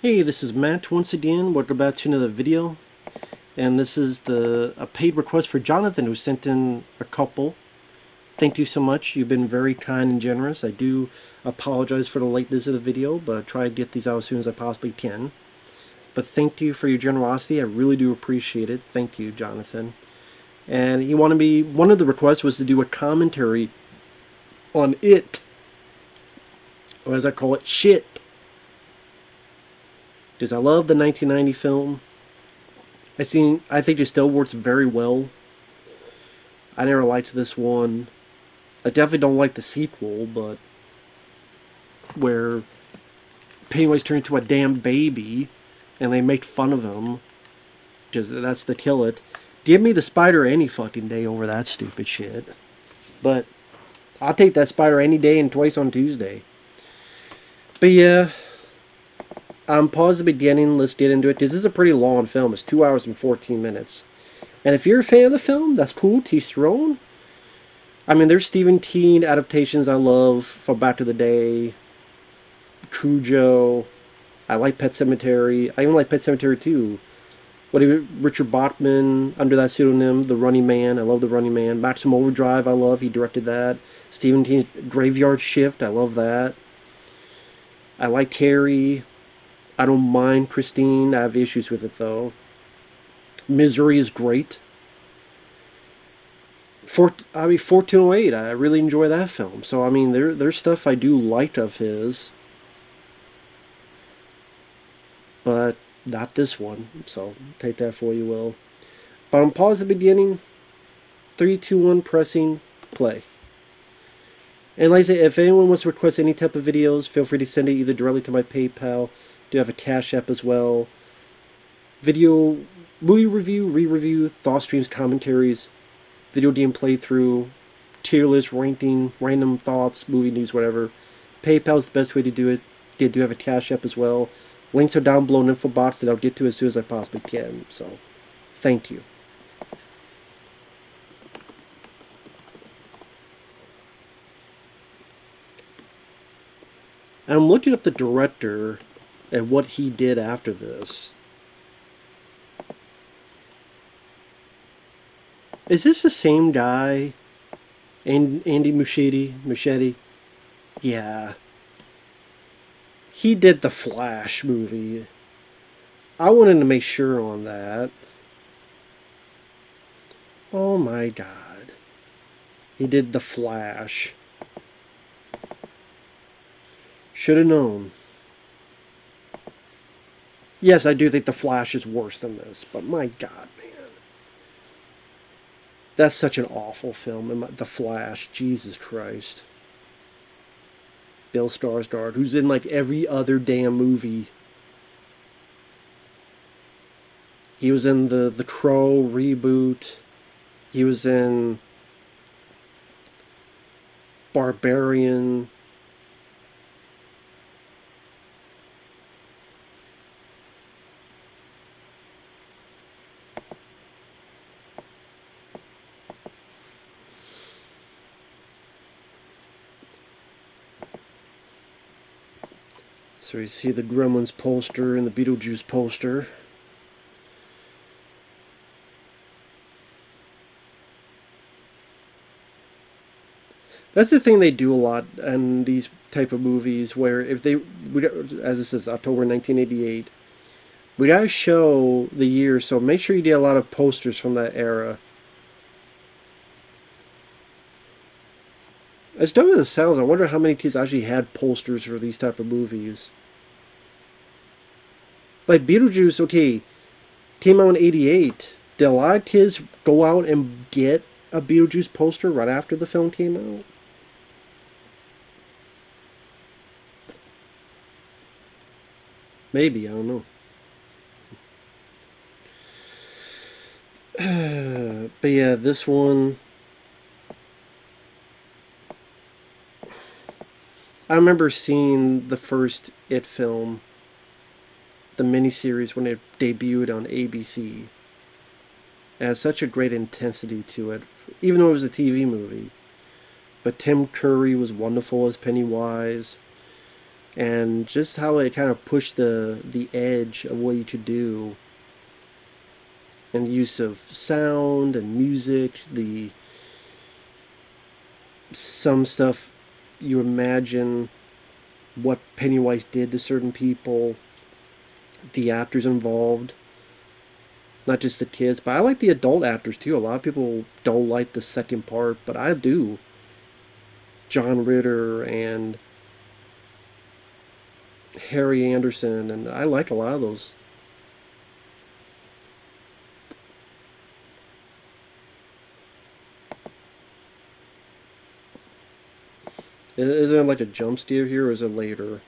Hey, this is Matt once again. Welcome back to another video. And this is a paid request for Jonathan, who sent in a couple. Thank you so much. You've been very kind and generous. I do apologize for the lateness of the video, but I try to get these out as soon as I possibly can. But thank you for your generosity. I really do appreciate it. Thank you, Jonathan. And he wanted me, one of the requests was to do a commentary on It, or as I call it, Shit. Because I love the 1990 film. I think it still works very well. I never liked this one. I definitely don't like the sequel, but where Pennywise turned into a damn baby and they make fun of him, because that's to kill it. Give me the spider any fucking day over that stupid shit. But I'll take that spider any day and twice on Tuesday. But yeah, pause the beginning. Let's get into it, because this is a pretty long film. It's 2 hours and 14 minutes. And if you're a fan of the film, that's cool. Teach your own. I mean, there's Stephen King adaptations I love from back to the day. Cujo. I like Pet Sematary. I even like Pet Sematary 2. Richard Bachman, under that pseudonym, The Running Man. I love The Running Man. Maximum Overdrive, I love. He directed that. Stephen King's Graveyard Shift, I love that. I like Carrie. I don't mind Christine. I have issues with it, though. Misery is great. 1408, I really enjoy that film. So, I mean, there's stuff I do like of his. But not this one. So, take that for you will. But I'm pause the beginning. 3, 2, 1, pressing play. And like I say, if anyone wants to request any type of videos, feel free to send it either directly to my PayPal. Do have a CashApp as well. Video, movie review, re-review, thought streams, commentaries, video game playthrough, tier list, ranking, random thoughts, movie news, whatever. PayPal is the best way to do it. They do have a Cash App as well. Links are down below in the info box that I'll get to as soon as I possibly can. So, thank you. I'm looking up the director and what he did after this. Is this the same guy? Andy Muschietti? Yeah. He did the Flash movie. I wanted to make sure on that. Oh my god. He did the Flash. Should have known. Yes, I do think the Flash is worse than this, but my god, man. That's such an awful film. The Flash, Jesus Christ. Bill Skarsgård, who's in like every other damn movie. He was in the Crow reboot. He was in Barbarian. So you see the Gremlins poster and the Beetlejuice poster. That's the thing they do a lot in these type of movies, where if they, as it says, October 1988, we gotta show the year, so make sure you get a lot of posters from that era. As dumb as it sounds, I wonder how many kids actually had posters for these type of movies. Like Beetlejuice, okay, came out in 88. Did a lot of kids go out and get a Beetlejuice poster right after the film came out? Maybe, I don't know. But yeah, this one, I remember seeing the first It film, the miniseries, when it debuted on ABC. It has such a great intensity to it, even though it was a TV movie. But Tim Curry was wonderful as Pennywise. and just how it kind of pushed the edge of what you could do, and the use of sound and music, the some stuff you imagine what Pennywise did to certain people, the actors involved, not just the kids, but I like the adult actors too. A lot of people don't like the second part, but I do. John Ritter and Harry Anderson, and I like a lot of those. Is there like a jump scare here, or is it later?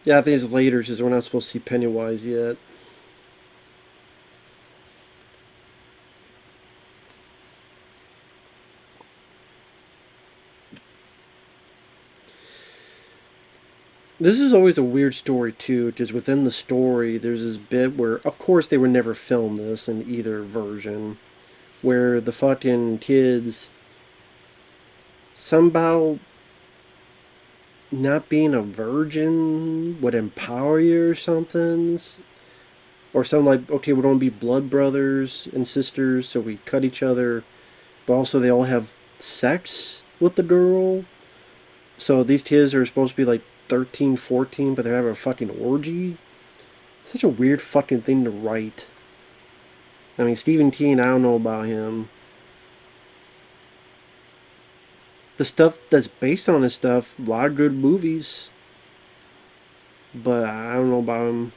Yeah, I think it's later because we're not supposed to see Pennywise yet. This is always a weird story too, because within the story, there's this bit where, of course, they would never film this in either version, where the fucking kids somehow not being a virgin would empower you or something. Or something like, okay, we don't be blood brothers and sisters, so we cut each other, but also they all have sex with the girl. So these kids are supposed to be like 13, 14, but they're having a fucking orgy. Such a weird fucking thing to write. I mean, Stephen King, I don't know about him. The stuff that's based on this stuff, a lot of good movies, but I don't know about him.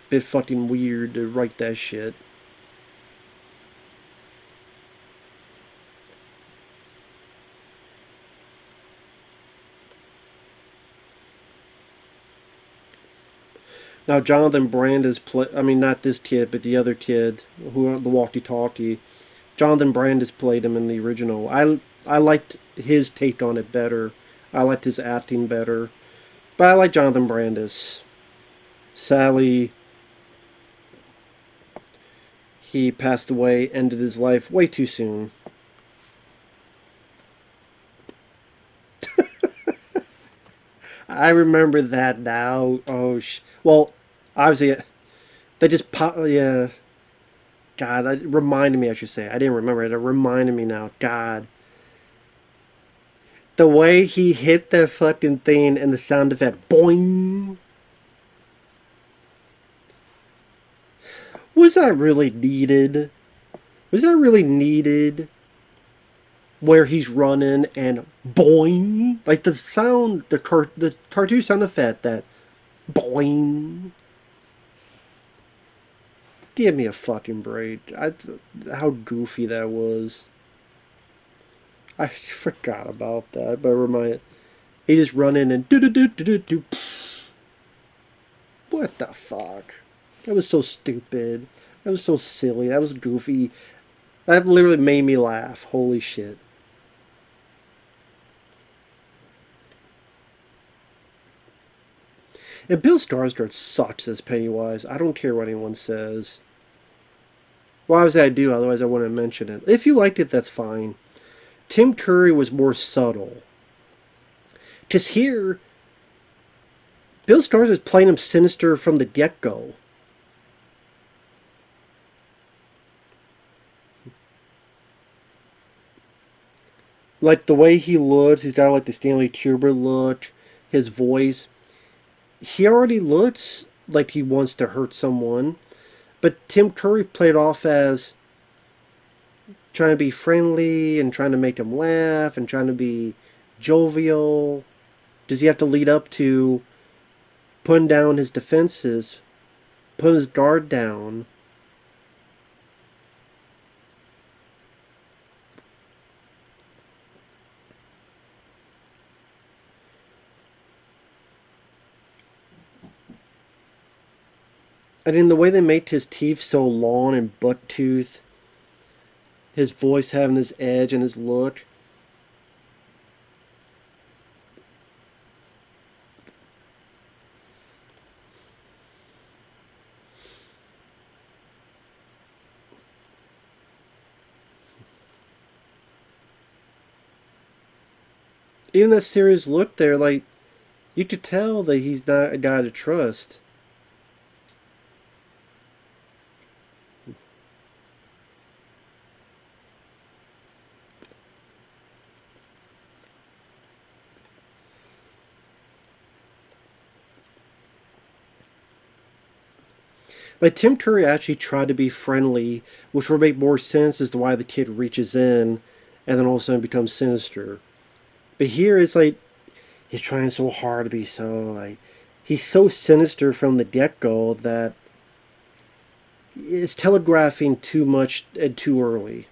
Bit fucking weird to write that shit. Now Jonathan Brand is I mean, not this kid, but the other kid who the walkie-talkie. Jonathan Brandis played him in the original. I liked his take on it better. I liked his acting better. But I like Jonathan Brandis. Sadly, he passed away, ended his life way too soon. I remember that now. Oh, well, obviously, they just pop. Yeah, God, that reminded me. I should say I didn't remember it. It reminded me now. God, the way he hit that fucking thing and the sound effect, boing. Was that really needed? Was that really needed? Where he's running and boing, like the sound, the cartoon sound effect, that boing. Give me a fucking break. How goofy that was. I forgot about that, but remind he just running and do do do do do do. What the fuck? That was so stupid. That was so silly. That was goofy. That literally made me laugh. Holy shit. And Bill Skarsgård sucks as Pennywise. I don't care what anyone says. Well, obviously I do, otherwise I wouldn't mention it. If you liked it, that's fine. Tim Curry was more subtle. Because here, Bill Skarsgård is playing him sinister from the get-go. Like the way he looks, he's got like the Stanley Kubrick look, his voice. He already looks like he wants to hurt someone, but Tim Curry played off as trying to be friendly and trying to make him laugh and trying to be jovial. Does he have to lead up to putting down his defenses, put his guard down? And in the way they make his teeth so long and buck tooth, his voice having this edge and his look. Even that serious look there, like, you could tell that he's not a guy to trust. Like, Tim Curry actually tried to be friendly, which would make more sense as to why the kid reaches in and then all of a sudden becomes sinister. But here it's like he's trying so hard to be so like he's so sinister from the get go that it's telegraphing too much and too early.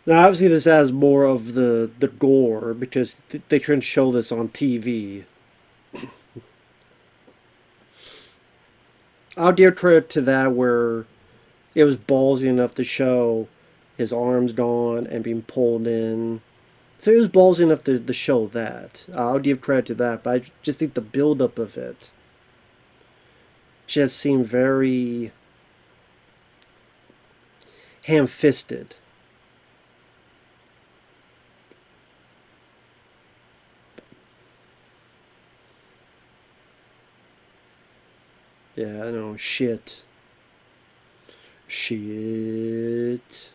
Now, obviously, this has more of the gore because they couldn't show this on TV. I'll give credit to that where it was ballsy enough to show his arms gone and being pulled in. So it was ballsy enough to show that. I'll give credit to that, but I just think the buildup of it just seemed very ham-fisted. Yeah, I know. Shit. Shit.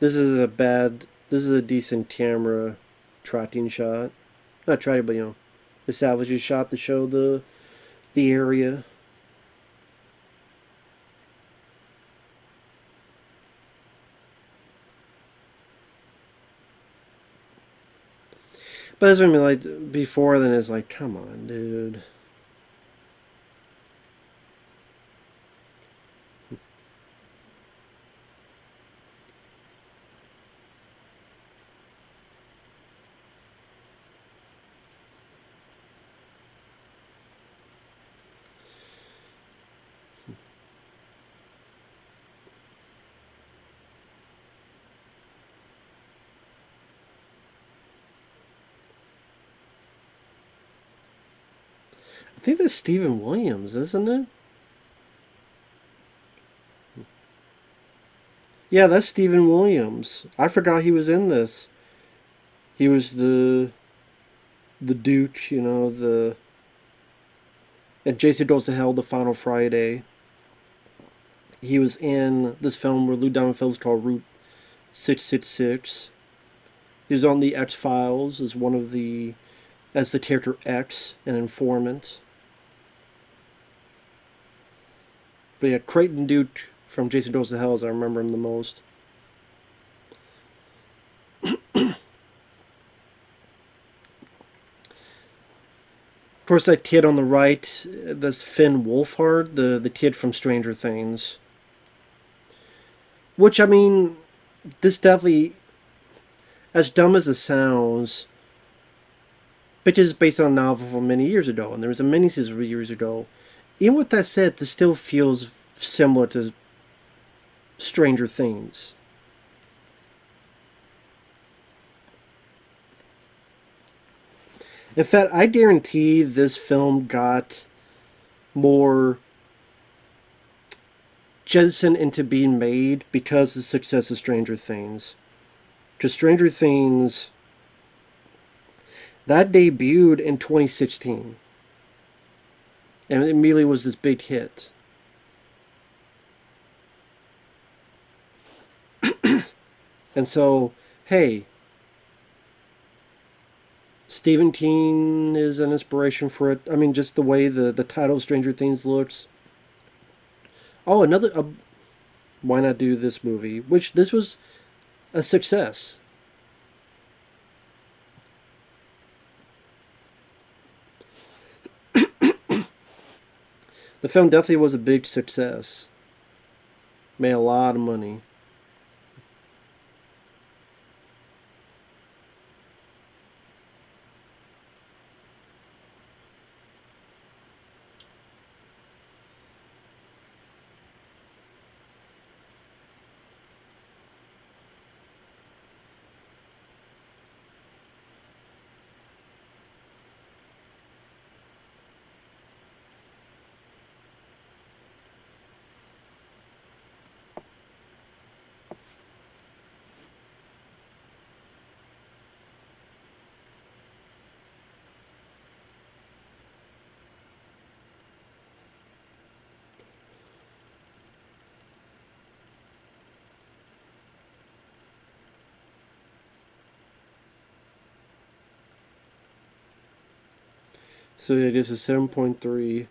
This is a bad. This is a decent camera tracking shot. Not tracking, but establishes shot to show the area. But that's what I mean. Like before, then it's like, come on, dude. I think that's Stephen Williams, isn't it? Yeah, that's Stephen Williams. I forgot he was in this. He was the Duke, and Jason Goes to Hell, the Final Friday. He was in this film where Lou Diamond Phillips called Route 666. He was on the X Files as as the character X, an informant. But yeah, Creighton Duke from Jason Goes to Hell, as I remember him the most. Of course, that kid on the right, that's Finn Wolfhard, the kid from Stranger Things. Which, I mean, this definitely, as dumb as it sounds, which is based on a novel from many years ago, and there was a miniseries years ago. Even with that said, this still feels similar to Stranger Things. In fact, I guarantee this film got more jettisoned into being made because of the success of Stranger Things. Because Stranger Things, that debuted in 2016. And it immediately was this big hit. And so, hey, Stephen King is an inspiration for it. I mean, just the way the title of Stranger Things looks. Oh, why not do this movie? Which this was a success. The film definitely was a big success. Made a lot of money. So it is a 7.3.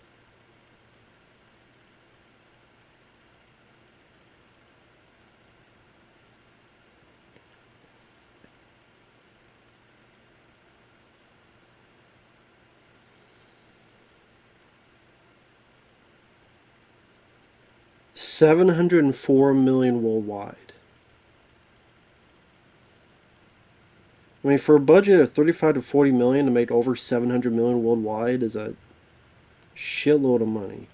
$704 million worldwide. I mean, for a budget of 35 to 40 million to make over 700 million worldwide is a shitload of money.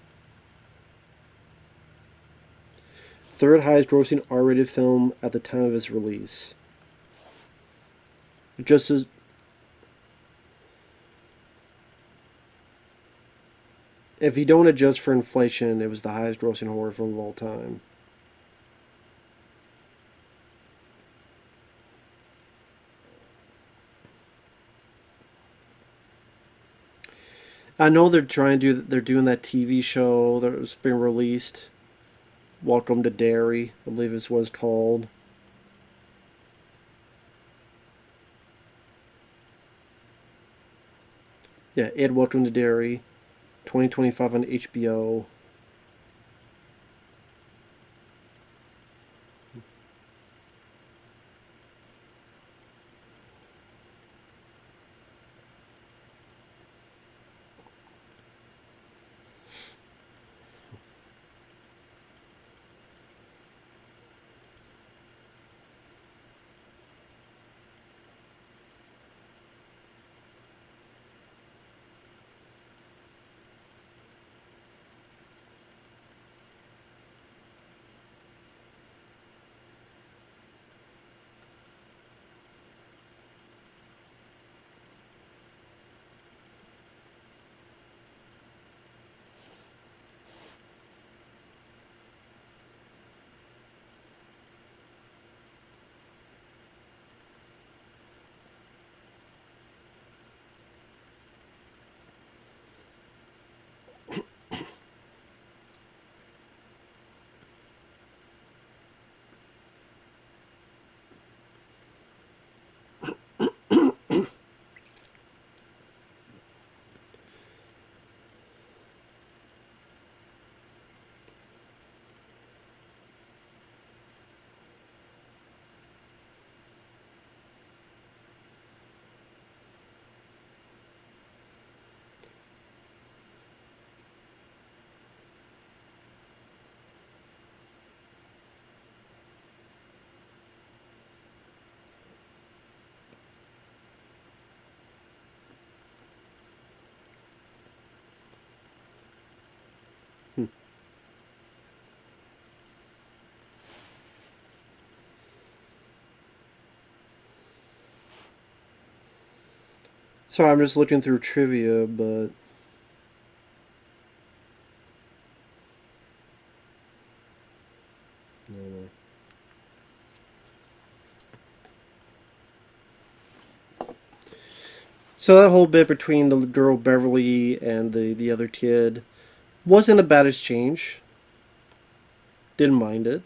Third highest grossing R-rated film at the time of its release. Just as if you don't adjust for inflation, it was the highest grossing horror film of all time. I know they're doing that TV show that's been released. Welcome to Derry, I believe is what it's called. Yeah, Welcome to Derry, 2025 on HBO. So I'm just looking through trivia, but I don't know. So that whole bit between the girl Beverly and the other kid wasn't a bad exchange. Didn't mind it.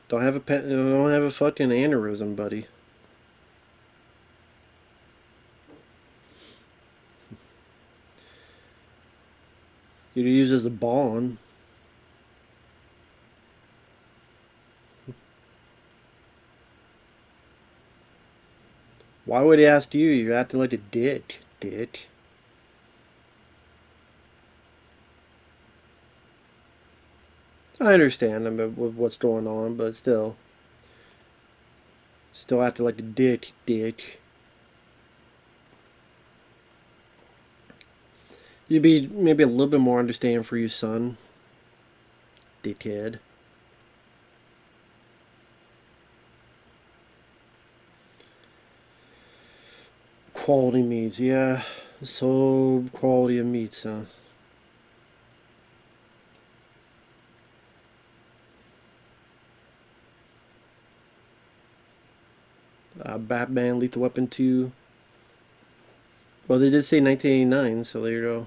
Don't have a fucking aneurysm, buddy. You'd use as a bond. Why would he ask you? You're acting like a dick. Dick. I understand with what's going on, but still. Still acting like a dick. You'd be maybe a little bit more understanding for your son, dickhead. Quality meats, yeah. So quality of meats, huh? Batman, Lethal Weapon 2. Well, they did say 1989, so there you go.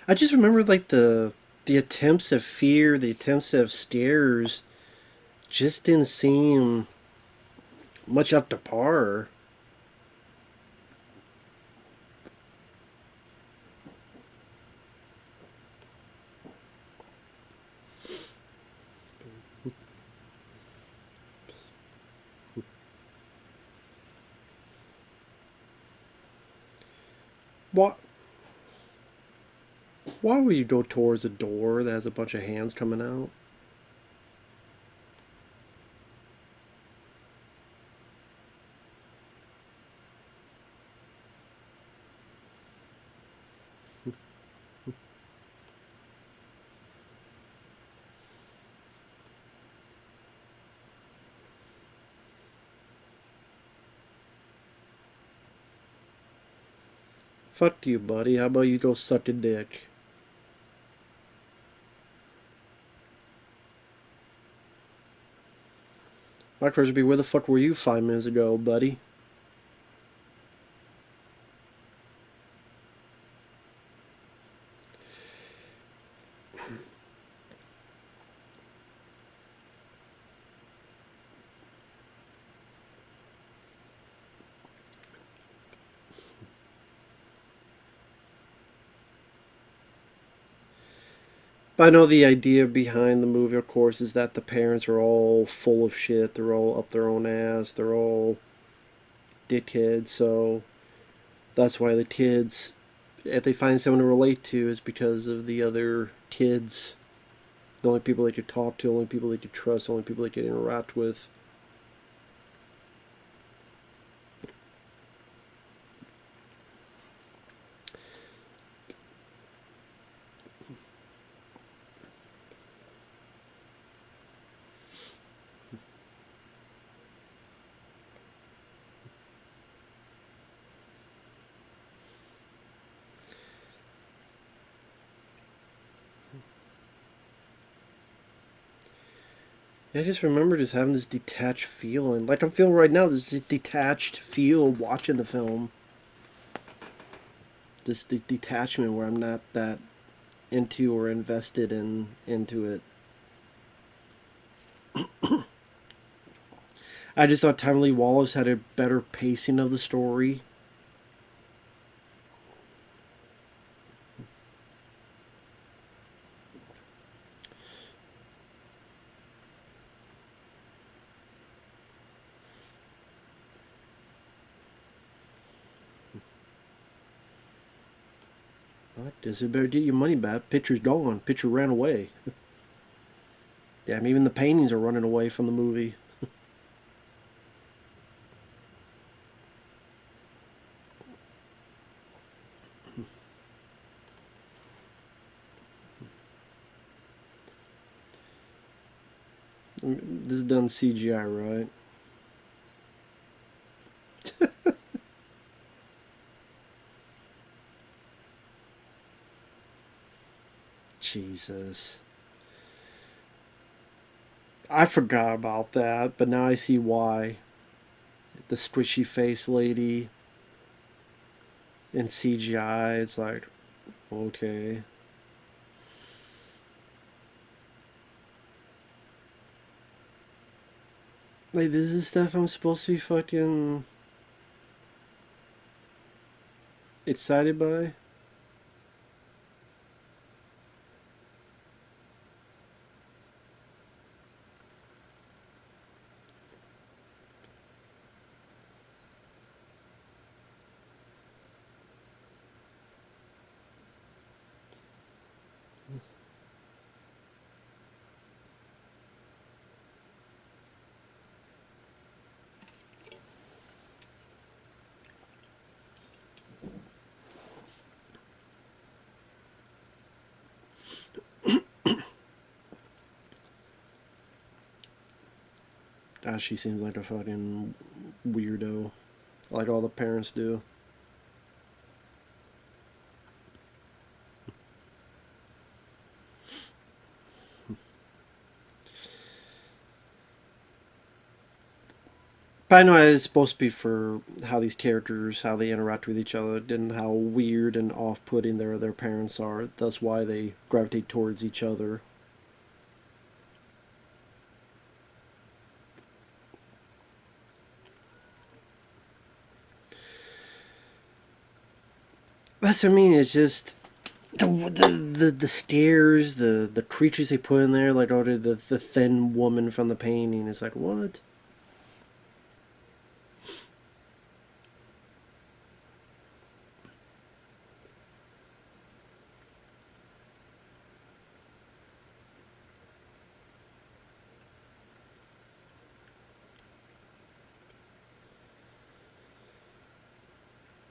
I just remember like the attempts at fear, the attempts at scares, just didn't seem much up to par. Why? Why would you go towards a door that has a bunch of hands coming out? Fuck you, buddy. How about you go suck a dick? My question would be, where the fuck were you 5 minutes ago, buddy? But I know the idea behind the movie, of course, is that the parents are all full of shit. They're all up their own ass. They're all dickheads. So that's why the kids, if they find someone to relate to, is because of the other kids. The only people they could talk to, only people they could trust, only people they could interact with. Yeah, I just remember just having this detached feeling. Like I'm feeling right now, this detached feel watching the film. This detachment where I'm not that into or invested into it. I just thought Tommy Lee Wallace had a better pacing of the story. What? Does it better get your money back? Picture's gone. Picture ran away. Damn, even the paintings are running away from the movie. This is done CGI, right? Jesus. I forgot about that, but now I see why. The squishy face lady in CGI, it's like, okay. Like, this is stuff I'm supposed to be fucking excited by? She seems like a fucking weirdo, like all the parents do. But I know it's supposed to be for how these characters, how they interact with each other, and how weird and off-putting their parents are. That's why they gravitate towards each other. That's what I mean. It's just the stairs, the creatures they put in there, like the thin woman from the painting. It's like what?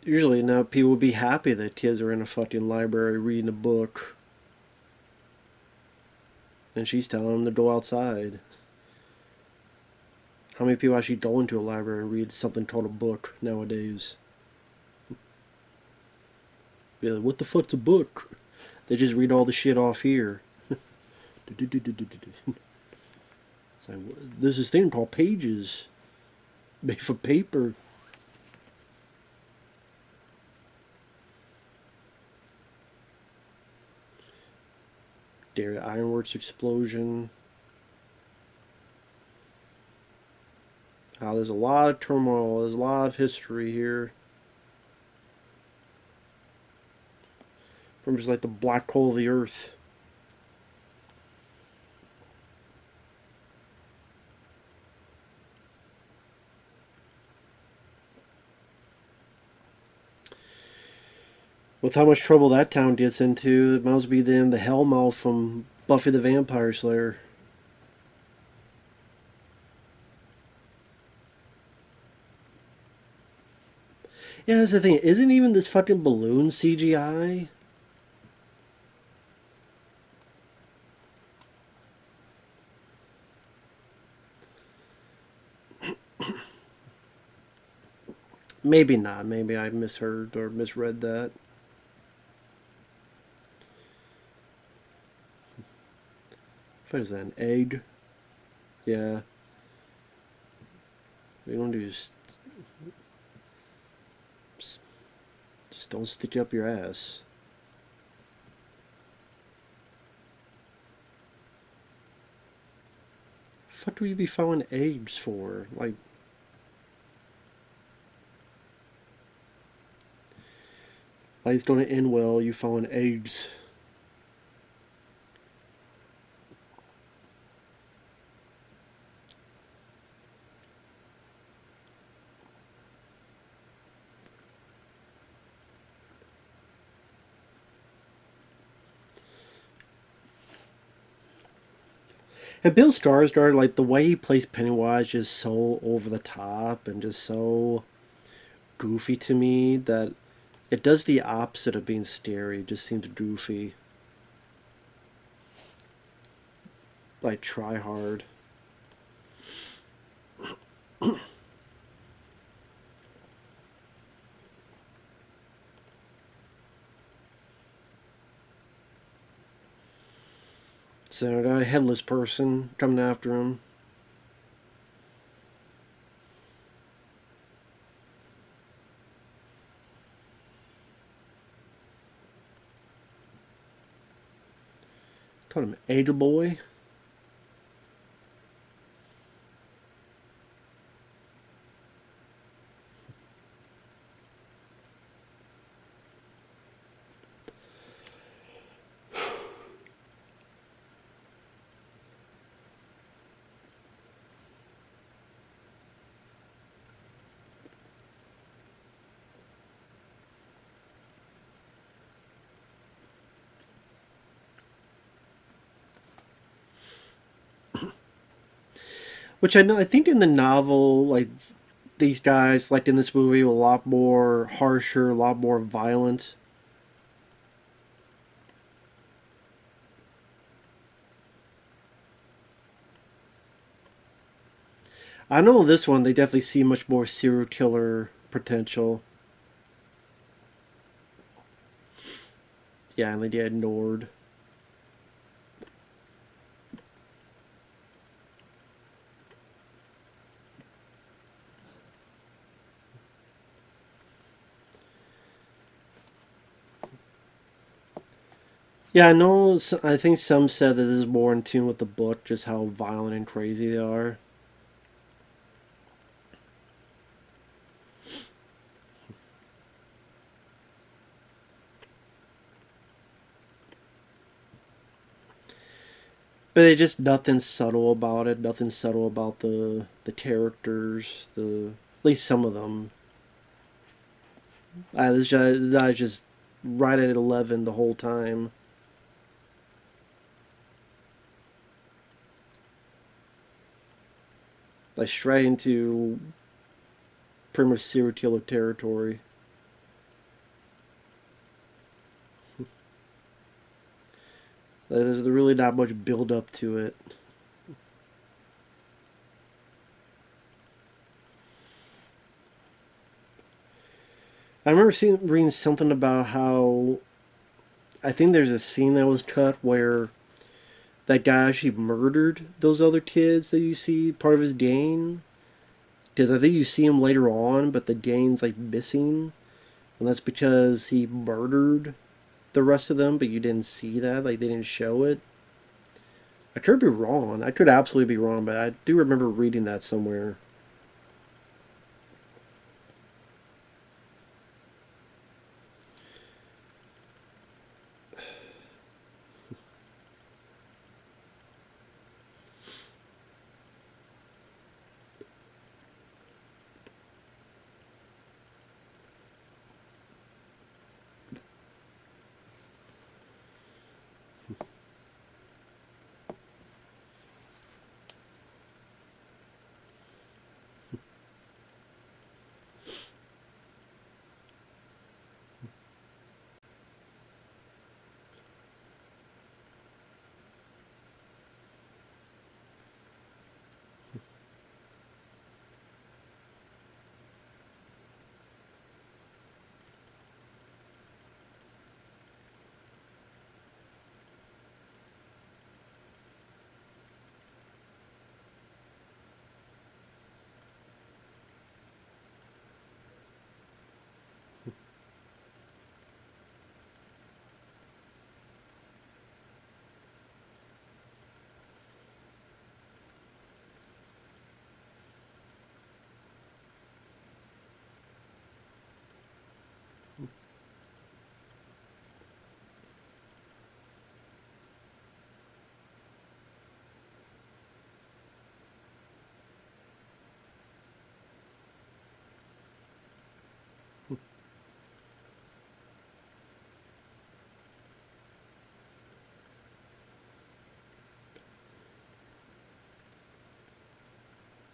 Usually now people would be happy that kids are in a fucking library reading a book, and she's telling them to go outside. How many people actually go into a library and read something called a book nowadays? Be like, what the fuck's a book? They just read all the shit off here. It's like, there's this thing called pages made from paper. Dairy Ironworks explosion. There's a lot of turmoil. There's a lot of history here. From just like the black hole of the earth. With how much trouble that town gets into, it must be them, the Hellmouth from Buffy the Vampire Slayer. Yeah, that's the thing. Isn't even this fucking balloon CGI? Maybe not. Maybe I misheard or misread that. What is that? An egg? Yeah. We don't do just don't stick it up your ass. What do you be found eggs for? Like, life's gonna end well. You found eggs. And Bill Skarsgård, like the way he plays Pennywise, just so over the top and just so goofy to me that it does the opposite of being scary. It just seems goofy. Like try hard. So got a headless person coming after him. Called him Ada Boy. Which I know, I think in the novel, like these guys, like in this movie, were a lot more harsher, a lot more violent. I know this one they definitely see much more serial killer potential. Yeah, and they get ignored. Yeah, I know. I think some said that this is more in tune with the book, just how violent and crazy they are. But they just nothing subtle about it. Nothing subtle about the characters. At least some of them. This guy's just right at 11 the whole time. Like straight into pretty much serial killer territory. Like, there's really not much build up to it. I remember reading something about how I think there's a scene that was cut where that guy actually murdered those other kids that you see part of his gang. Because I think you see him later on, but the gang's like missing, and that's because he murdered the rest of them, but you didn't see that. Like they didn't show it. I could be wrong. I could absolutely be wrong, but I do remember reading that somewhere.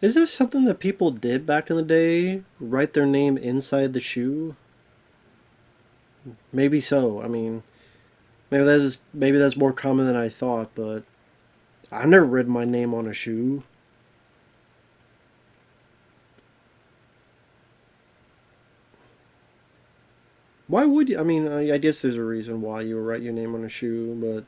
Is this something that people did back in the day? Write their name inside the shoe? Maybe so. I mean, maybe that's more common than I thought, but I've never written my name on a shoe. Why would you? I mean, I guess there's a reason why you would write your name on a shoe, but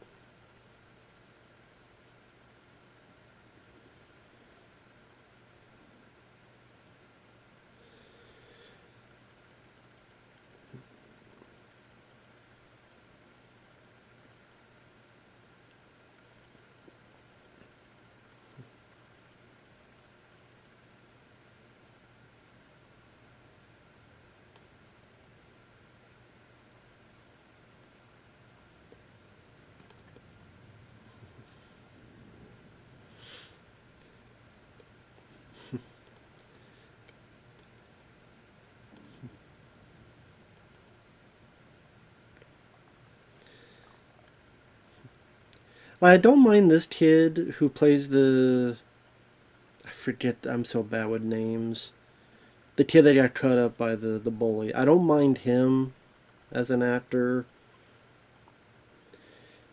I don't mind this kid who plays the. I forget. I'm so bad with names. The kid that got cut up by the bully. I don't mind him as an actor.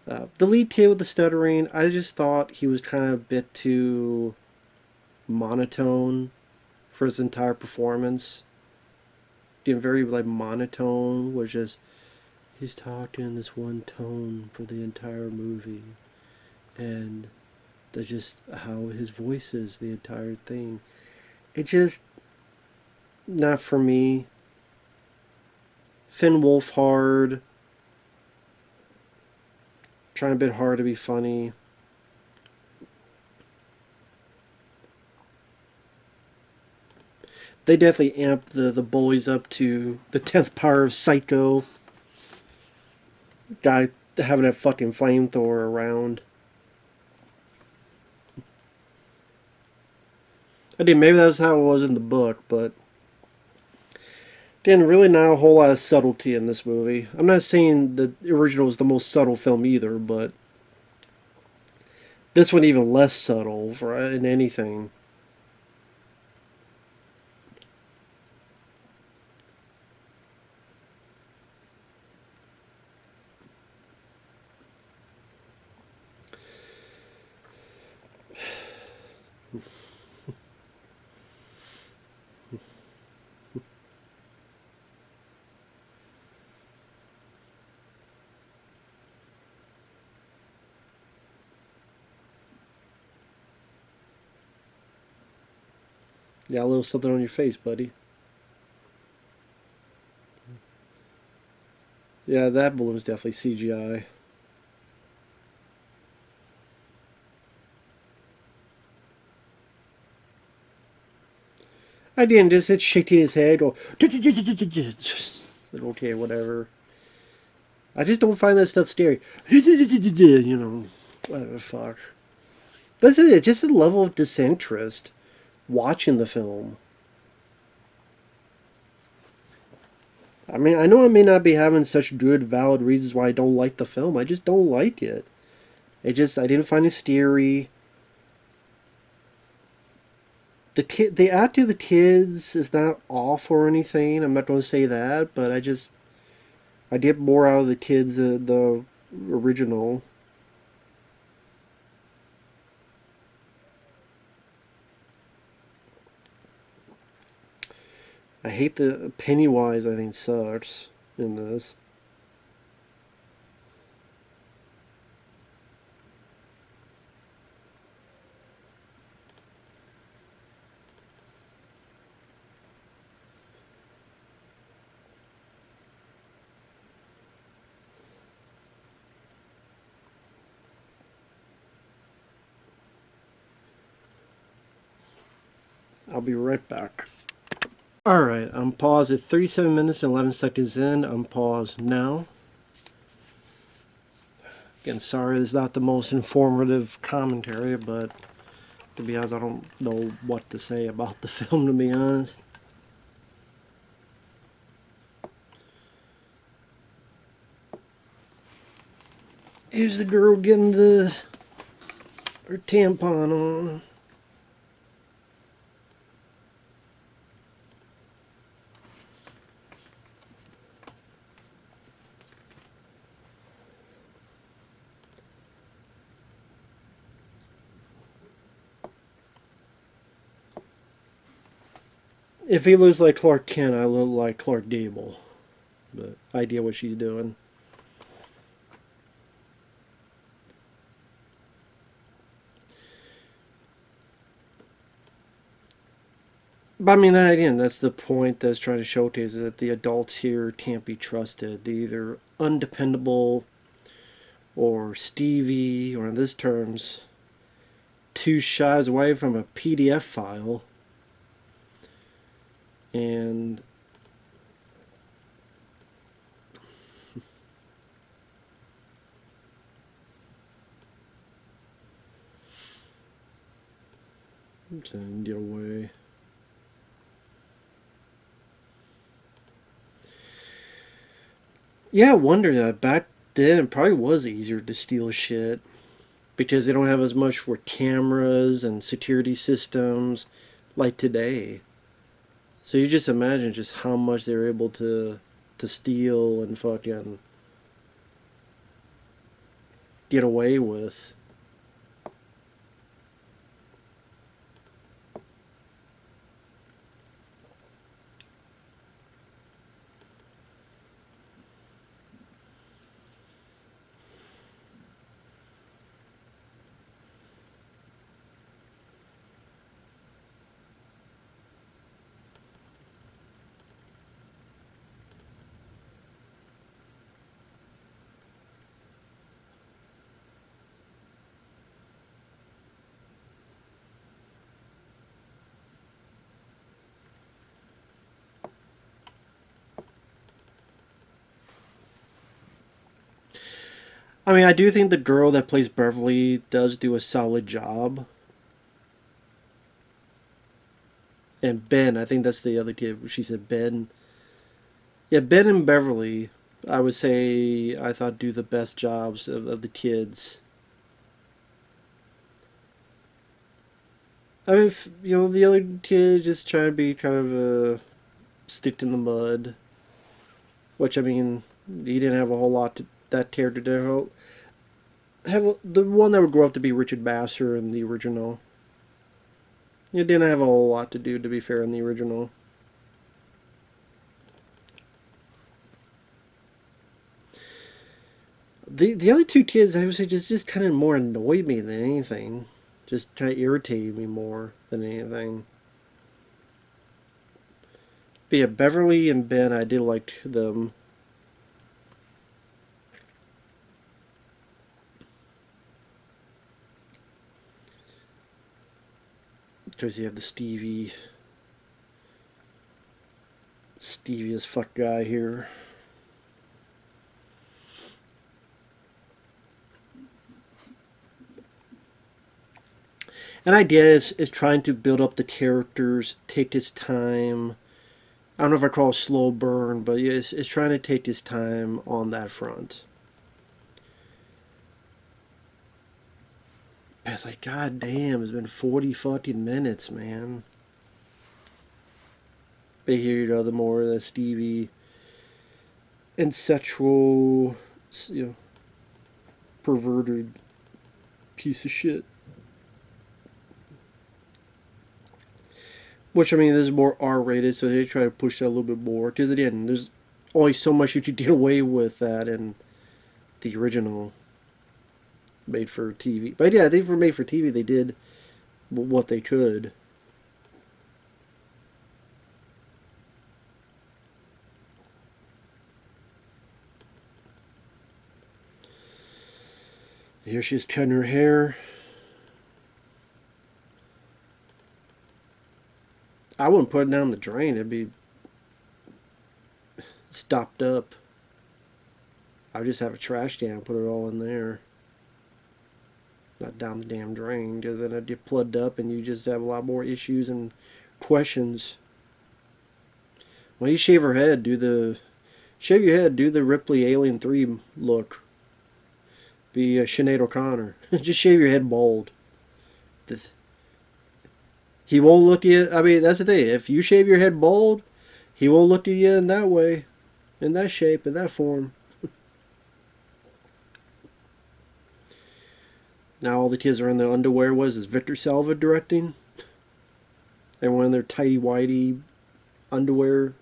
The lead kid with the stuttering, I just thought he was kind of a bit too monotone for his entire performance. Being very like monotone, which is he's talking in this one tone for the entire movie, and that's just how his voice is the entire thing. It just not for me. Finn Wolfhard trying a bit hard to be funny. They definitely amped the bullies up to the 10th power of psycho. Guy having a fucking flamethrower around. I mean, maybe that's how it was in the book, but again, really not a whole lot of subtlety in this movie. I'm not saying the original was the most subtle film either, but this one even less subtle in anything. Yeah, a little something on your face, buddy. Yeah, that balloon was definitely CGI. I didn't just sit shaking his head or okay, whatever. I just don't find that stuff scary. You know, whatever, fuck. That's it. Just a level of disinterest watching the film. I mean, I know I may not be having such good, valid reasons why I don't like the film. I just don't like it. I didn't find it scary. The acting of the kids is not off or anything. I'm not going to say that, but I get more out of the kids the original. I hate the Pennywise. I think sucks in this. I'll be right back. Alright, I'm paused at 37 minutes and 11 seconds in. I'm paused now. Again, sorry it's not the most informative commentary, but to be honest, I don't know what to say about the film, to be honest. Here's the girl getting her tampon on. If he looks like Clark Kent, I look like Clark Gable. But idea what she's doing. But I mean, that again, that's the point that's trying to showcase is that the adults here can't be trusted. They're either undependable or Stevie, or in this terms, two shies away from a PDF file. And get away. Yeah, I wonder that back then it probably was easier to steal shit because they don't have as much for cameras and security systems like today. So you just imagine just how much they were able to steal and fucking get away with. I mean, I do think the girl that plays Beverly does do a solid job. And Ben, I think that's the other kid. She said Ben. Yeah, Ben and Beverly, I would say I thought do the best jobs of the kids. I mean, the other kid just trying to be kind of sticked in the mud. Which, I mean, he didn't have a whole lot to that character to the one that would grow up to be Richard Basser in the original. He didn't have a whole lot to do, to be fair, in the original. The other two kids, I would say, just kind of more annoyed me than anything. Just kind of irritated me more than anything. But yeah, Beverly and Ben, I did like them. Because you have the Stevie as fuck guy here. An idea is trying to build up the characters, take his time. I don't know if I call it slow burn, but it's trying to take his time on that front. But it's like, god damn, it's been 40 fucking minutes, man. But here you go, the more the Stevie and sexual, perverted piece of shit. Which, I mean, this is more R-rated, so they try to push that a little bit more. Because, again, there's only so much you could get away with that in the original made for TV. But yeah, I think for made for TV, they did what they could. Here she's cutting her hair. I wouldn't put it down the drain. It'd be stopped up. I would just have a trash can and put it all in there. Not down the damn drain, because then it'd get plugged up and you just have a lot more issues and questions. When you shave your head, do the Ripley Alien 3 look. Be Sinead O'Connor. Just shave your head bald. He won't look at you. I mean, that's the thing. If you shave your head bald, he won't look at you in that way, in that shape, in that form. Now all the kids are in their underwear. What is this, Victor Salva directing? Everyone in their tighty whitey underwear.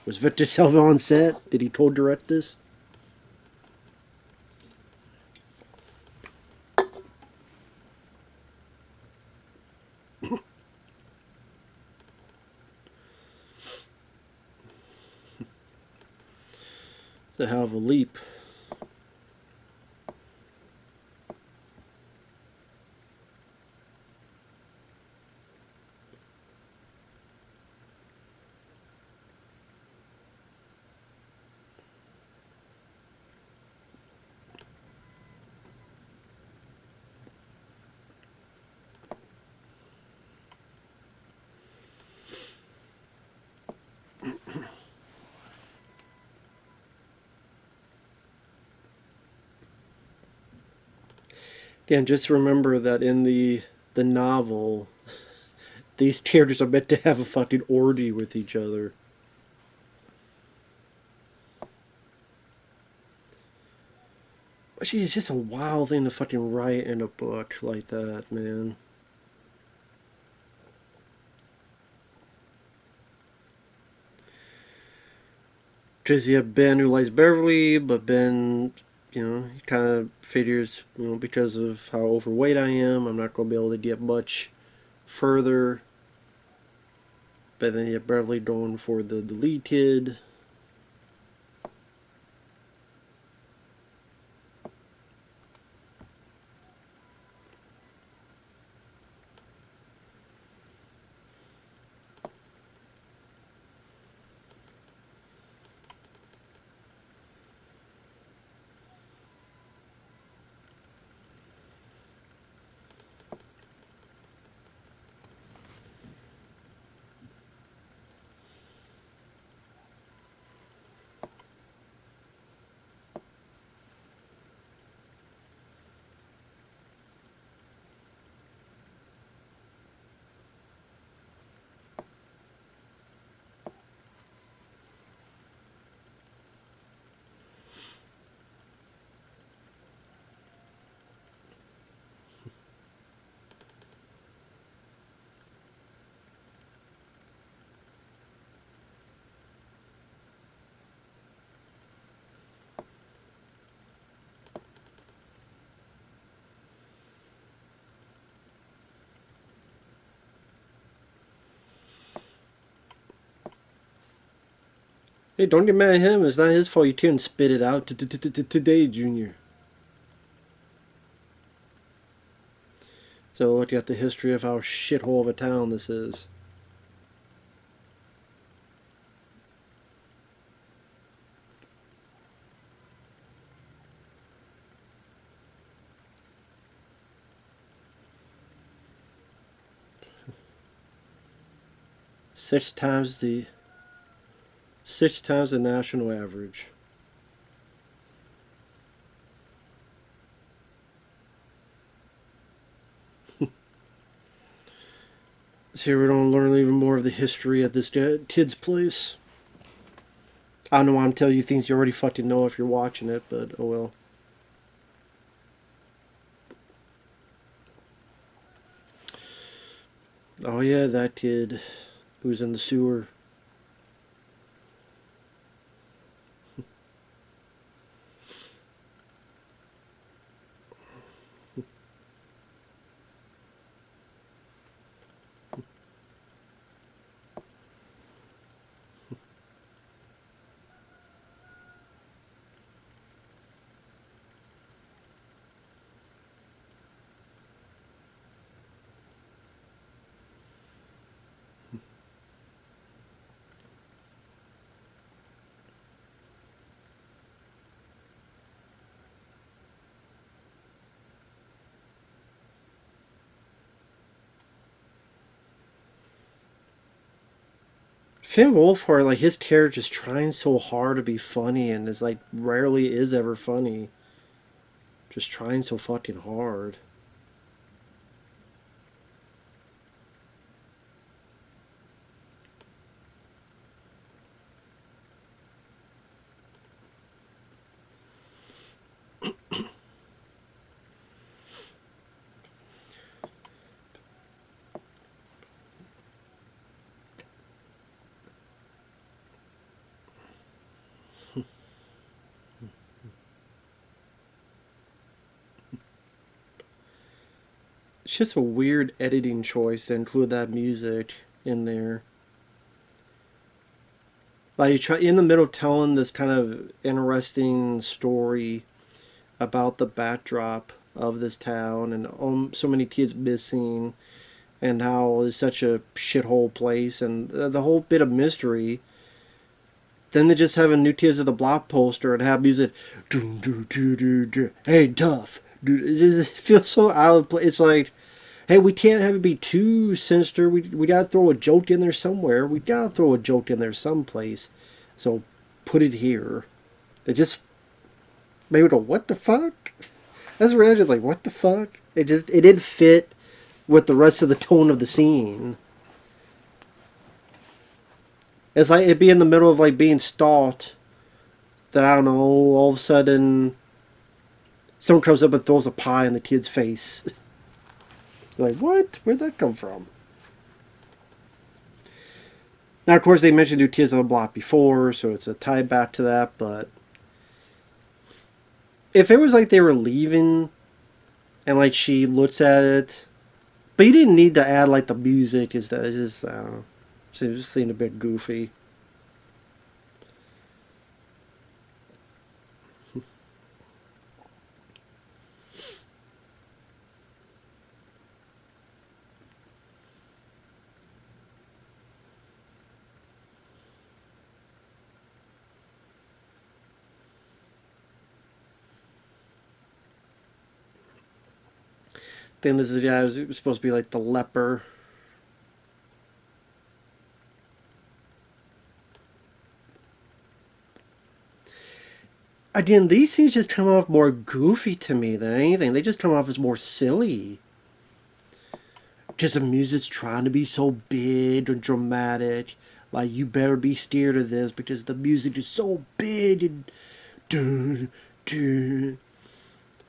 Was Victor Salva on set? Did he co-direct this? It's a hell of a leap. Again, just remember that in the novel, these characters are meant to have a fucking orgy with each other. Which is just a wild thing to fucking write in a book like that, man. Because you have Ben who likes Beverly, but Ben, he kind of figures, because of how overweight I am, I'm not going to be able to get much further. But then you have Beverly going for the lead kid. Hey, don't get mad at him. It's not his fault you can't spit it out today, Junior. So look at the history of how shithole of a town this is. Six times the national average. So here we're going to learn even more of the history of this kid's place. I don't know why I'm telling you things you already fucking know if you're watching it, but oh well. Oh yeah, that kid who was in the sewer. Finn Wolfhard, like his character is trying so hard to be funny and is like rarely is ever funny. Just trying so fucking hard. It's just a weird editing choice to include that music in there. Like you try in the middle telling this kind of interesting story about the backdrop of this town and so many kids missing and how it's such a shithole place and the whole bit of mystery. Then they just have a New Kids of the Block poster and have music. Hey, tough. It feels so out of place. It's like, hey, we can't have it be too sinister. We gotta throw a joke in there somewhere. We gotta throw a joke in there someplace. So put it here. It just maybe the what the fuck? That's where I was just like, what the fuck? It didn't fit with the rest of the tone of the scene. It's like it'd be in the middle of like being stalked. That I don't know. All of a sudden, someone comes up and throws a pie in the kid's face. Like, what? Where'd that come from? Now, of course, they mentioned New Kids on the Block before, so it's a tie back to that. But if it was like they were leaving, and like she looks at it, but you didn't need to add like the music. Is that just I don't know. It just seemed a bit goofy. Then this is the guy who's supposed to be like the leper. Again, these scenes just come off more goofy to me than anything. They just come off as more silly. Because the music's trying to be so big and dramatic. Like, you better be scared of this because the music is so big and... Dun, dun.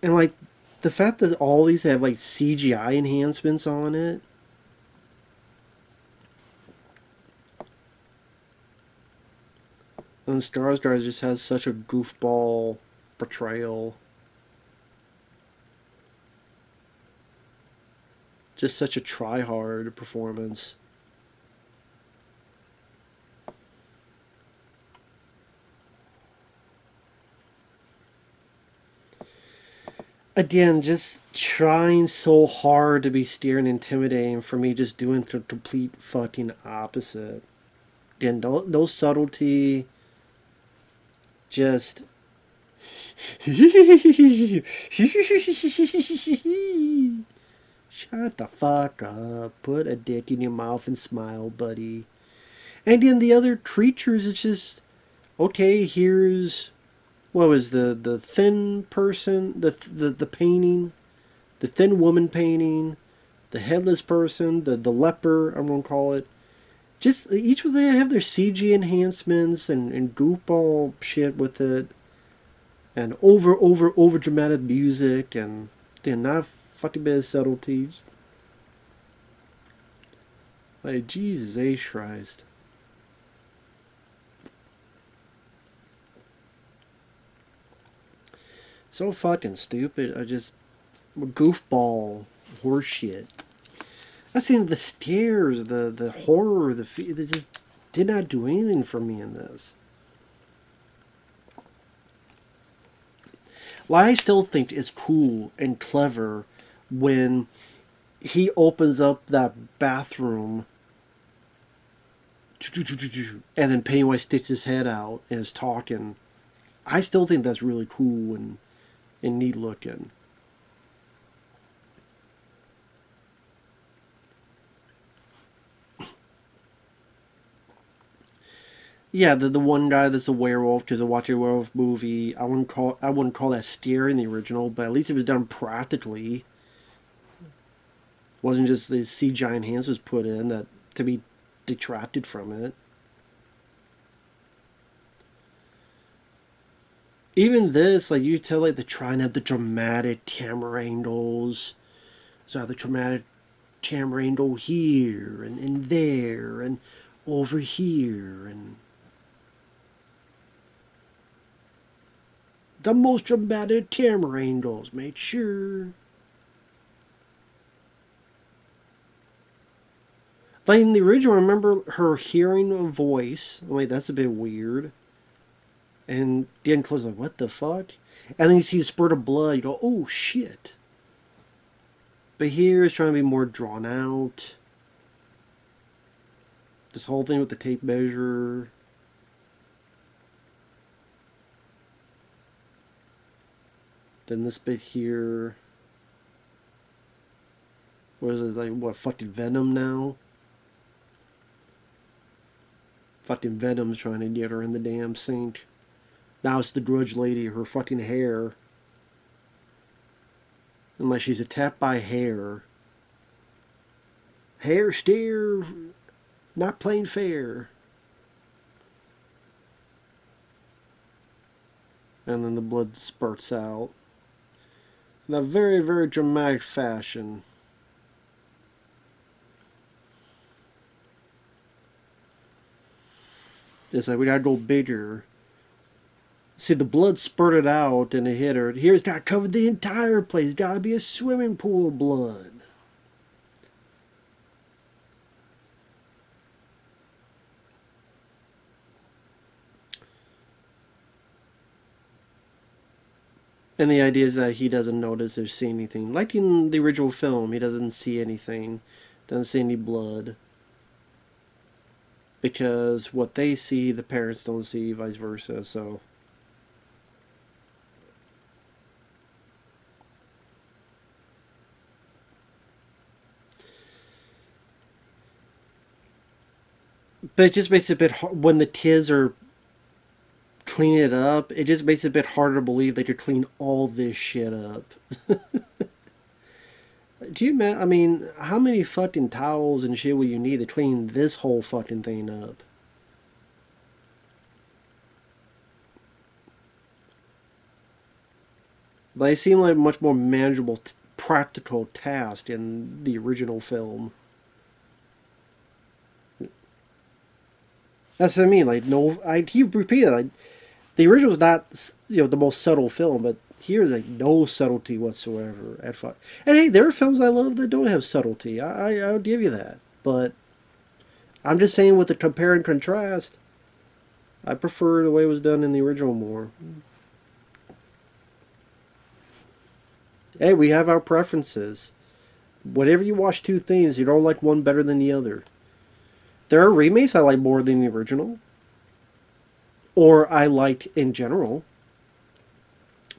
And, like, the fact that all these have, like, CGI enhancements on it. And Skarsgård just has such a goofball portrayal. Just such a try-hard performance. Again, just trying so hard to be steering and intimidating for me just doing the complete fucking opposite. Again, no subtlety, just shut the fuck up, put a dick in your mouth and smile, buddy. And in the other creatures, it's just okay. Here's what was the thin person, the painting, the thin woman painting, the headless person, the leper, I'm gonna call it. Just each of them have their CG enhancements and goofball shit with it, and over dramatic music, and they're not fucking bit of subtleties. Like Jesus H Christ. So fucking stupid. I just goofball horseshit. I seen the scares, the horror, they just did not do anything for me in this. Well, I still think it's cool and clever when he opens up that bathroom and then Pennywise sticks his head out and is talking. I still think that's really cool and neat looking. Yeah, the one guy that's a werewolf because I watched a werewolf movie. I wouldn't call that scary in the original, but at least it was done practically. It wasn't just the CGI enhancements put in that to be detracted from it. Even this, like you tell, like they're trying to have the dramatic camera angles. So I have the dramatic camera angle here and there and over here and the most dramatic camera angles. Make sure. Like in the original, I remember her hearing a voice. I'm like, that's a bit weird. And the end close like, what the fuck? And then you see a spurt of blood. You go, oh shit. But here it's trying to be more drawn out. This whole thing with the tape measure. Then this bit here. What is it? Like, what, fucking Venom now? Fucking Venom's trying to get her in the damn sink. Now it's the grudge lady, her fucking hair. Unless she's attacked by hair. Hair steer, not playing fair. And then the blood spurts out. In a very, very dramatic fashion. It's like, we gotta go bigger. See, the blood spurted out and it hit her. Here's got to cover the entire place. It's got to be a swimming pool of blood. And the idea is that he doesn't notice or see anything. Like in the original film, he doesn't see anything. Doesn't see any blood. Because what they see, the parents don't see, vice versa. So but it just makes it a bit hard when the kids are cleaning it up. It just makes it a bit harder to believe they could clean all this shit up. Do you I mean, how many fucking towels and shit will you need to clean this whole fucking thing up? But they seem like a much more manageable, practical task in the original film. That's what I mean. Like, no, I keep repeating. Like, the original's not, the most subtle film, but here's like no subtlety whatsoever at fuck. And hey, there are films I love that don't have subtlety. I'll give you that. But I'm just saying, with the compare and contrast, I prefer the way it was done in the original more. Hey, we have our preferences. Whenever you watch two things, you don't like one better than the other. There are remakes I like more than the original, or I liked in general.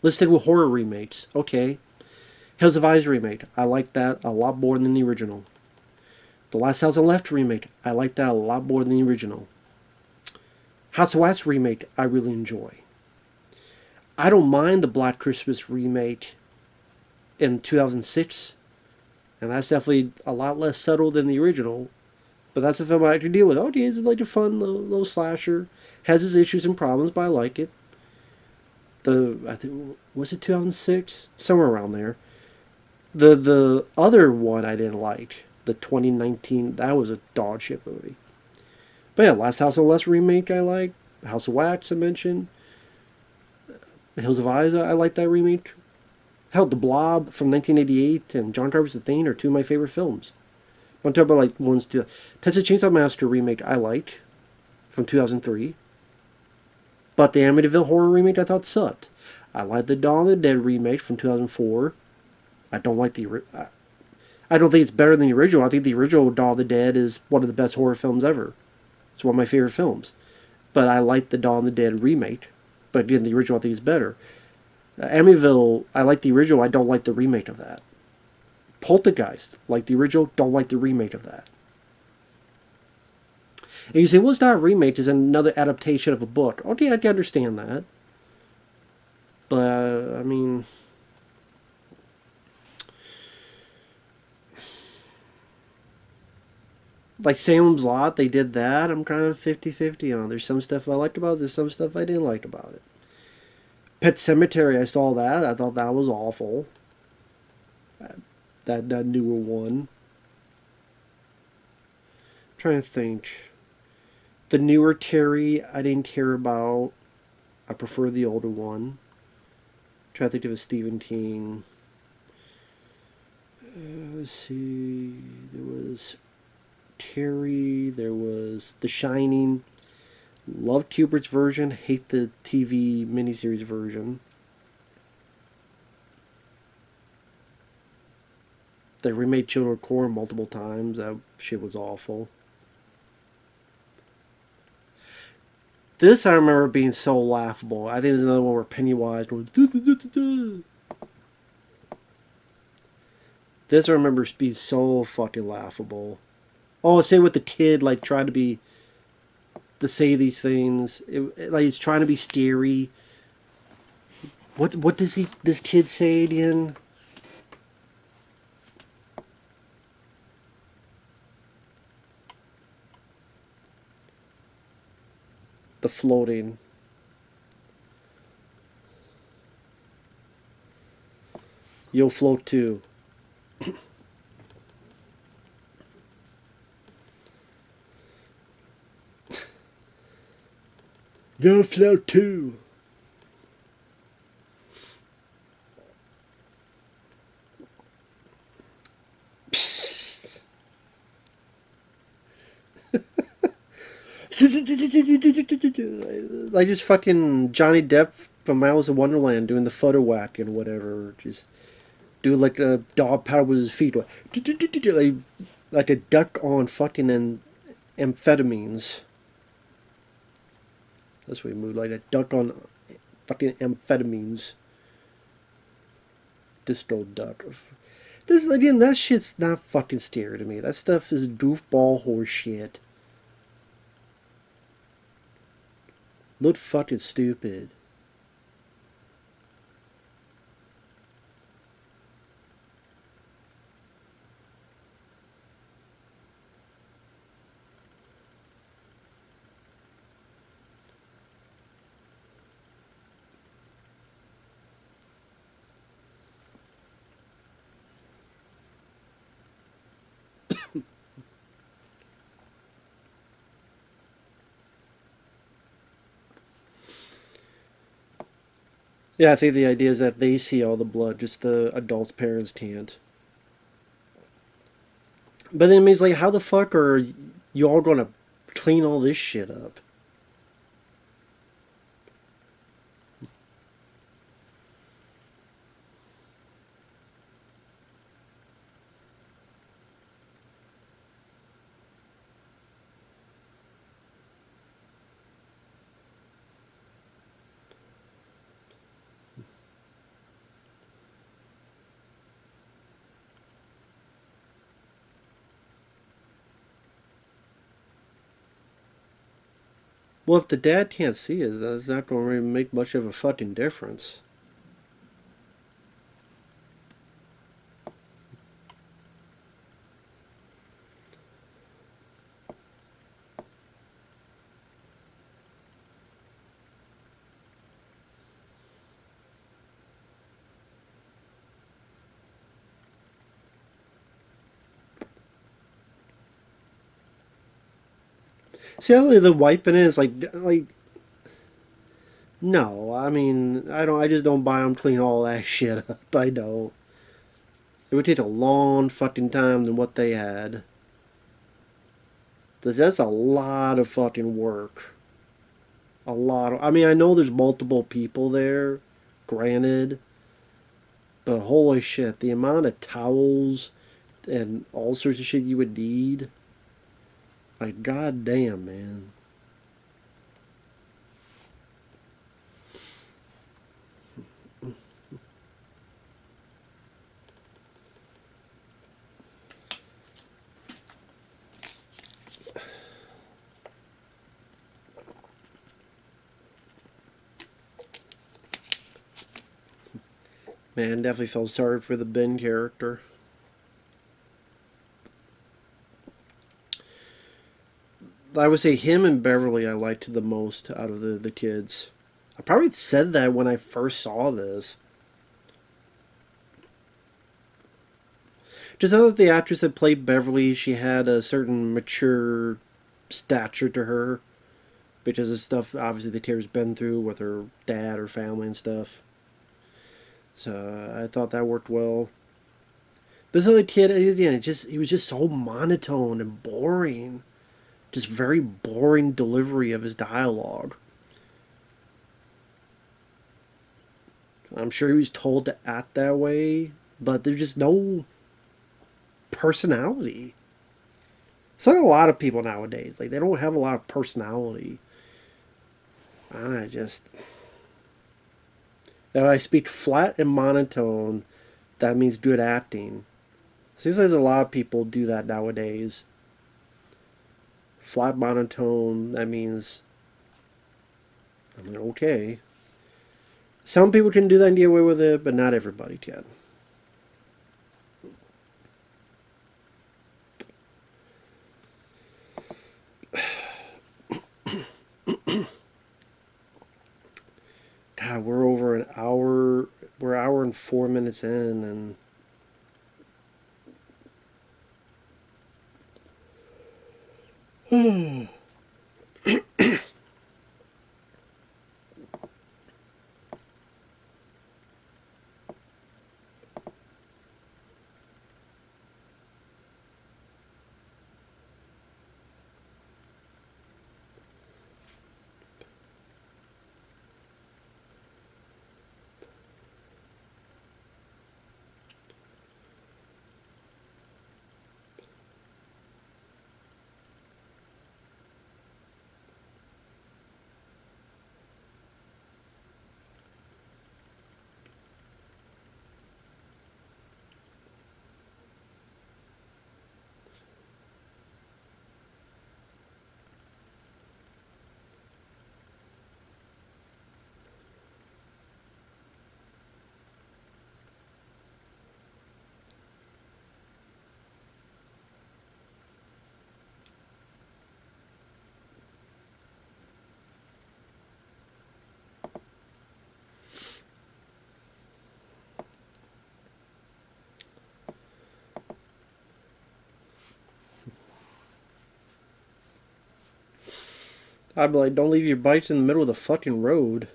Let's stick with horror remakes. Okay, Hills of Eyes remake. I like that a lot more than the original. The Last House on the Left remake. I like that a lot more than the original. House of Wax remake. I really enjoy. I don't mind the Black Christmas remake in 2006, and that's definitely a lot less subtle than the original. But that's a film I can deal with. Oh, yeah, it's like a fun little slasher. Has its issues and problems, but I like it. I think was it 2006, somewhere around there. The other one I didn't like, the 2019. That was a dog shit movie. But yeah, Last House on the Left remake I like. House of Wax I mentioned. Hills of Eyes I like that remake. Hell, The Blob from 1988 and John Carpenter's The Thing are two of my favorite films. I'm talking about like ones to Texas Chainsaw Massacre remake I liked from 2003, but the Amityville horror remake I thought sucked. I like the Dawn of the Dead remake from 2004. I don't like I don't think it's better than the original. I think the original Dawn of the Dead is one of the best horror films ever. It's one of my favorite films. But I like the Dawn of the Dead remake. But again, the original I think is better. Amityville, I like the original. I don't like the remake of that. Poltergeist, like the original, don't like the remake of that. And you say, well, it's not a remake, it's another adaptation of a book. Okay, I can understand that. But, I mean, like Salem's Lot, they did that. I'm kind of 50-50 on. There's some stuff I liked about it, there's some stuff I didn't like about it. Pet Cemetery, I saw that. I thought that was awful. That newer one. I'm trying to think. The newer Terry, I didn't care about. I prefer the older one. I'm trying to think of a Stephen King. Let's see. There was Terry. There was The Shining. Love Kubrick's version. Hate the TV miniseries version. They remade Children of Corn multiple times. That shit was awful. This I remember being so laughable. I think there's another one where Pennywise goes. "Duh, duh, duh, duh, duh." This I remember being so fucking laughable. Oh, same with the kid, like trying to say these things. Like he's trying to be scary. What does this kid say again? The floating. You'll float too. You'll float too. Like just fucking Johnny Depp from Alice in Wonderland doing the photo whack and whatever. Just do like a dog paddle with his feet. Like a duck on fucking amphetamines. That's what he moved, like a duck on fucking amphetamines. Distal duck. This again, that shit's not fucking scary to me. That stuff is goofball horse shit. Look fucking stupid. Yeah, I think the idea is that they see all the blood, just the adults' parents can't. But then it means like, how the fuck are you all gonna clean all this shit up? Well, if the dad can't see it, that's not going to really make much of a fucking difference. See, how the wiping is like no. I mean, I don't. I just don't buy them clean all that shit up. I don't. It would take a long fucking time than what they had. That's a lot of fucking work. A lot of. I mean, I know there's multiple people there, granted, but holy shit, the amount of towels and all sorts of shit you would need. Like, goddamn, man. Man, definitely felt sorry for the Ben character. I would say him and Beverly I liked the most out of the kids. I probably said that when I first saw this. Just know that the actress that played Beverly, she had a certain mature stature to her because of stuff obviously the Tara's been through with her dad or family and stuff. So I thought that worked well. This other kid, again, he was just so monotone and boring. Just very boring delivery of his dialogue. I'm sure he was told to act that way, but there's just no personality. It's like a lot of people nowadays. Like they don't have a lot of personality. I just if I speak flat and monotone, that means good acting. Seems like a lot of people do that nowadays. Flat monotone, that means I mean okay. Some people can do that and get away with it, but not everybody can. God, we're over an hour. We're an hour and 4 minutes in, and I'd be like, don't leave your bikes in the middle of the fucking road.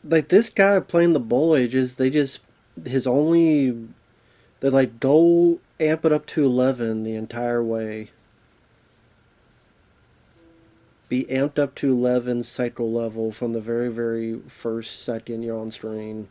Like this guy playing the bully, just they just his only they're like go amp it up to 11 the entire way. Be amped up to 11 cycle level from the very first second you're on screen.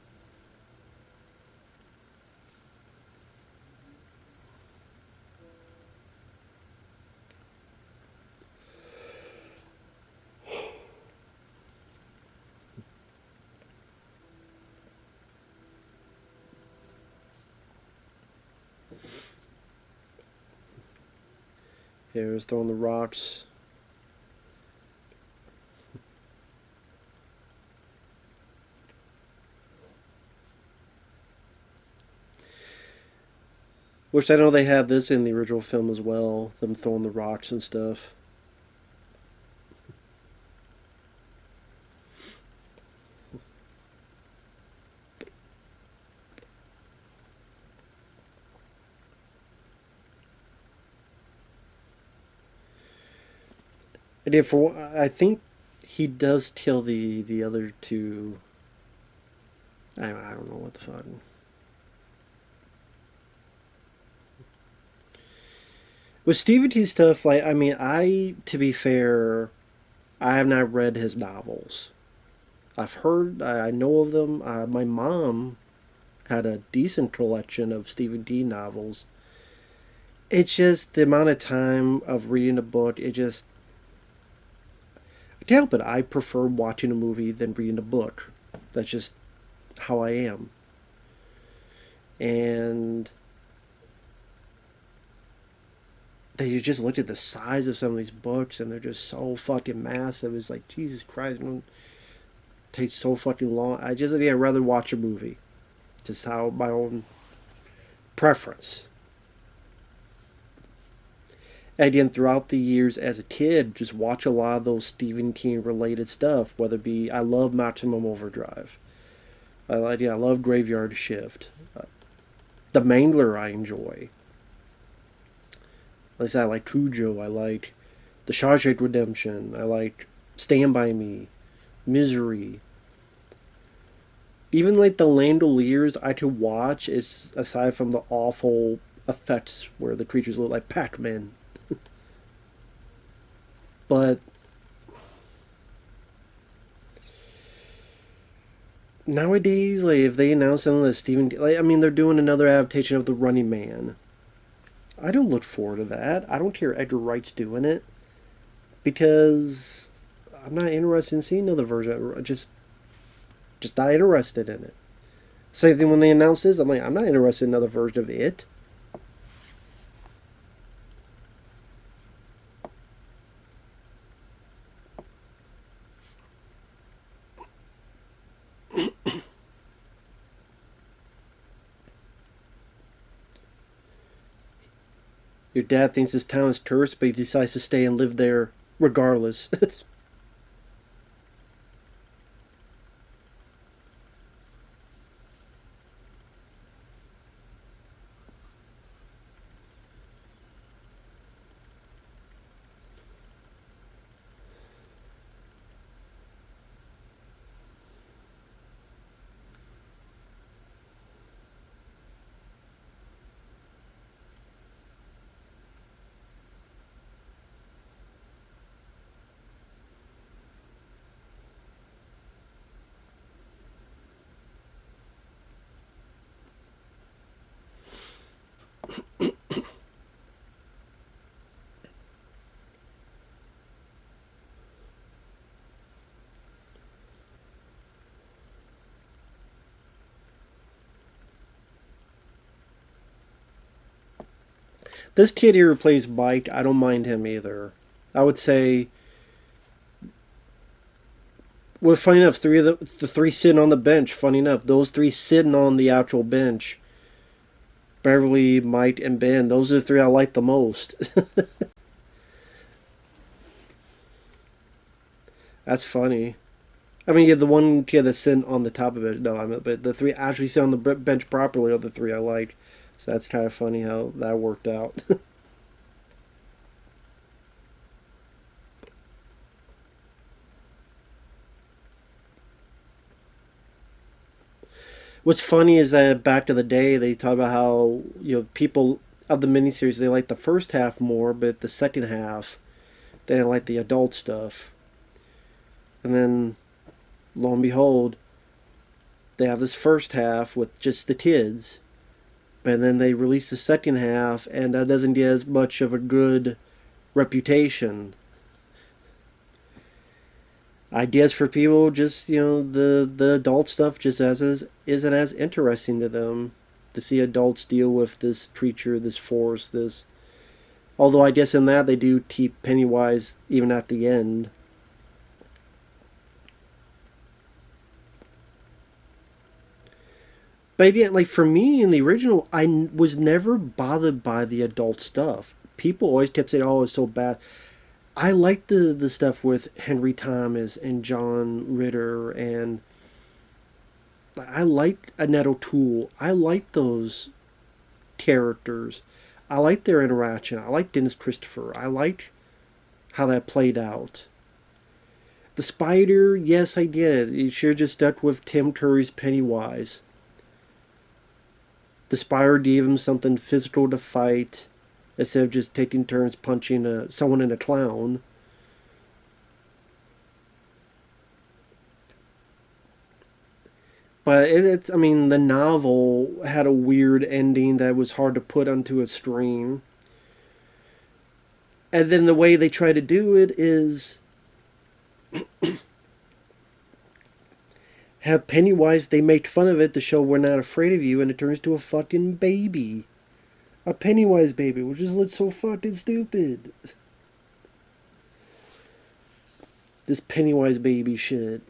Here's throwing the rocks. Which I know they had this in the original film as well, them throwing the rocks and stuff. I think he does kill the other two. I don't know what the fuck. With Stephen T stuff, like I mean, to be fair, I have not read his novels. I've heard, I know of them. My mom had a decent collection of Stephen T novels. It's just the amount of time of reading a book. I can't help it. I prefer watching a movie than reading a book. That's just how I am. And that you just look at the size of some of these books and they're just so fucking massive. It's like, Jesus Christ, it takes so fucking long. I'd rather watch a movie. Just how my own preference. And again, throughout the years as a kid, just watch a lot of those Stephen King related stuff. Whether it be, I love Maximum Overdrive. I love Graveyard Shift. The Mangler I enjoy. Like I said, I like Cujo. I like The Shawshank Redemption. I like Stand By Me. Misery. Even like the Landoliers I could watch, is aside from the awful effects where the creatures look like Pac-Man. But nowadays, like if they announce something that Stephen, like I mean, they're doing another adaptation of The Running Man. I don't look forward to that. I don't care Edgar Wright's doing it because I'm not interested in seeing another version. Just not interested in it. Same thing when they announced this. I'm like, I'm not interested in another version of it. Your dad thinks this town is tourist, but he decides to stay and live there regardless. This kid here who plays Mike, I don't mind him either. I would say, well, funny enough, the three sitting on the bench. Funny enough, those three sitting on the actual bench, Beverly, Mike, and Ben. Those are the three I like the most. That's funny. I mean, yeah, the one kid that's sitting on the top of it. No, I mean, but the three actually sit on the bench properly are the three I like. So that's kind of funny how that worked out. What's funny is that back to the day they talk about how people of the miniseries they like the first half more, but the second half they didn't like the adult stuff. And then lo and behold, they have this first half with just the kids, and then they release the second half, and that doesn't get as much of a good reputation. Ideas for people, just the adult stuff, just isn't as interesting to them to see adults deal with this creature, this force, this Although I guess in that they do keep Pennywise even at the end. But again, like for me in the original, was never bothered by the adult stuff. People always kept saying, "Oh, it's so bad." I like the stuff with Henry Thomas and John Ritter, and I like Annette O'Toole. I like those characters. I like their interaction. I like Dennis Christopher. I like how that played out. The spider, yes, I get it. You should have just stuck with Tim Curry's Pennywise. The spider gave him something physical to fight instead of just taking turns punching someone in a clown. But it's, I mean, the novel had a weird ending that was hard to put onto a screen. And then the way they try to do it is have Pennywise, they make fun of it to show we're not afraid of you, and it turns to a fucking baby. A Pennywise baby, which just looks so fucking stupid. This Pennywise baby shit.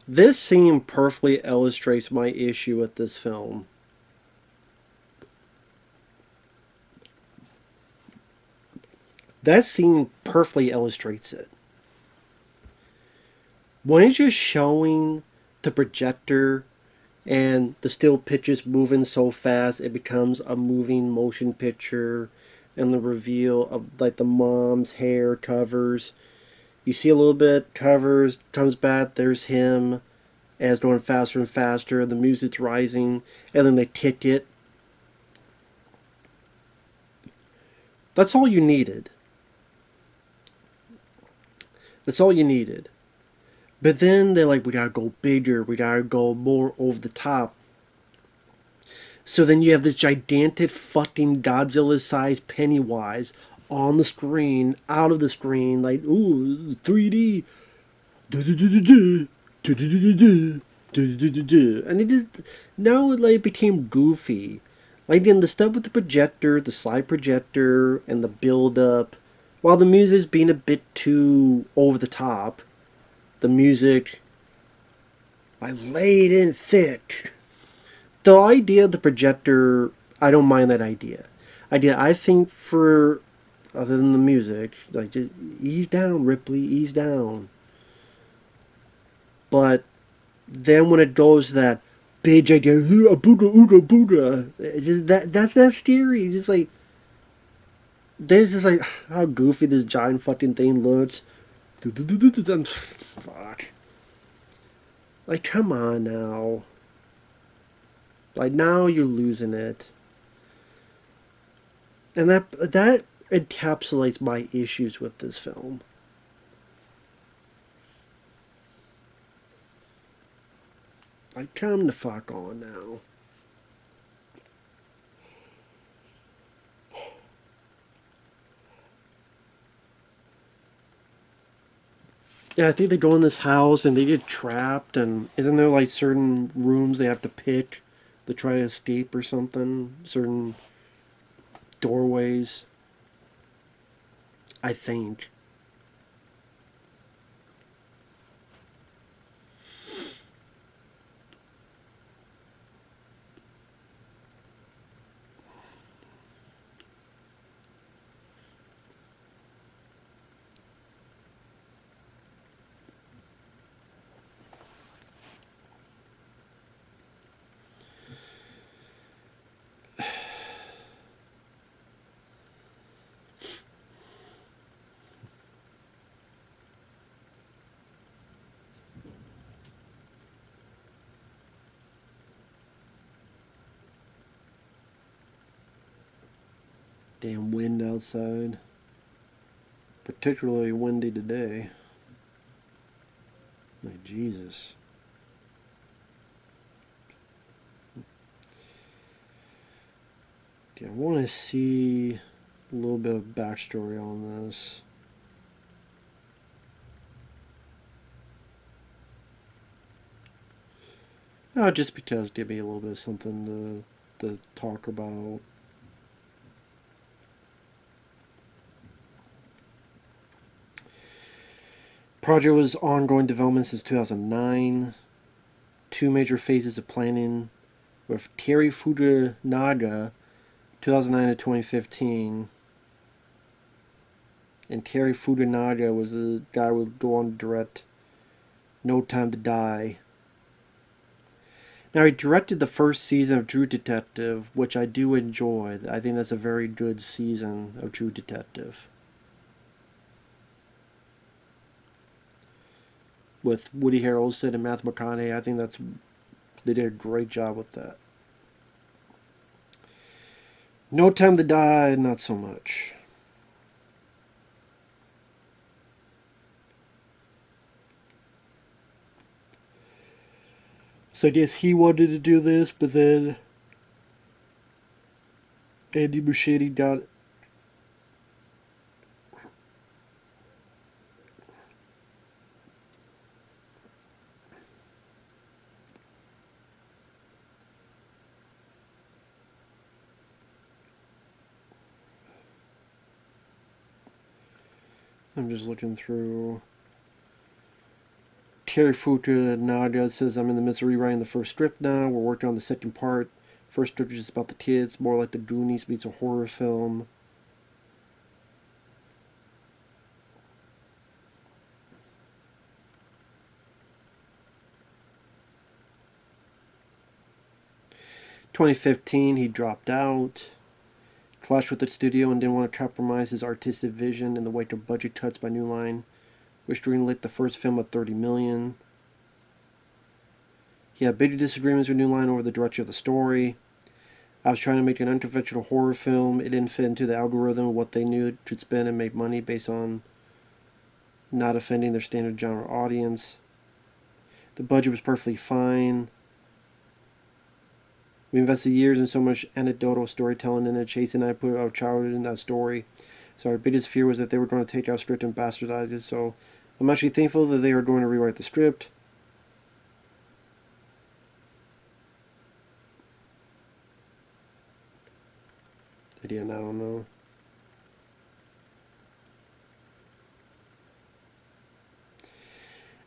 This scene perfectly illustrates my issue with this film. That scene perfectly illustrates it. When it's just showing the projector and the still pictures moving so fast, it becomes a moving motion picture, and the reveal of like the mom's hair covers. You see a little bit, covers, comes back, there's him, as going faster and faster, the music's rising, and then they kick it. That's all you needed. That's all you needed. But then they're like, we gotta go bigger, we gotta go more over the top. So then you have this gigantic fucking Godzilla sized Pennywise on the screen, out of the screen, like, ooh, 3D. And it just, now it like became goofy. Like again, the stuff with the projector, the slide projector, and the build up, while the music's being a bit too over the top, the music, I laid in thick. The idea of the projector, I don't mind that idea. I think for, other than the music, like just ease down, Ripley, ease down. But then when it goes that big gigantic booga ooga booga, that's not scary. It's just like there's just like how goofy this giant fucking thing looks. Fuck. Like come on now. Like now you're losing it. And that encapsulates my issues with this film. Like come the fuck on now. Yeah, I think they go in this house and they get trapped, and isn't there like certain rooms they have to pick to try to escape or something? Certain doorways, I think. Damn wind outside. Particularly windy today. Like, Jesus. Okay, I want to see a little bit of backstory on this. Just because give me a little bit of something to talk about. Project was ongoing development since 2009. Two major phases of planning with Terry Fukunaga, 2009 to 2015. And Terry Fukunaga was the guy who would go on to direct No Time to Die. Now, he directed the first season of True Detective, which I do enjoy. I think that's a very good season of True Detective. With Woody Harrelson and Matthew McConaughey, I think they did a great job with that. No Time to Die, not so much. So I guess he wanted to do this, but then Andy Muschietti got. I'm just looking through. Terry Fukunaga says, I'm in the midst of rewriting the first script now. We're working on the second part. First script is just about the kids, more like the Goonies meets a horror film. In 2015, he dropped out, clashed with the studio, and didn't want to compromise his artistic vision in the wake of budget cuts by New Line, which greenlit the first film at $30 million. He had big disagreements with New Line over the direction of the story. I was trying to make an unconventional horror film. It didn't fit into the algorithm of what they knew it could spend and make money based on not offending their standard genre audience. The budget was perfectly fine. We invested years in so much anecdotal storytelling in it. Chase and I put our childhood in that story. So our biggest fear was that they were going to take our script and bastardize it. So I'm actually thankful that they are going to rewrite the script. Again, I don't know.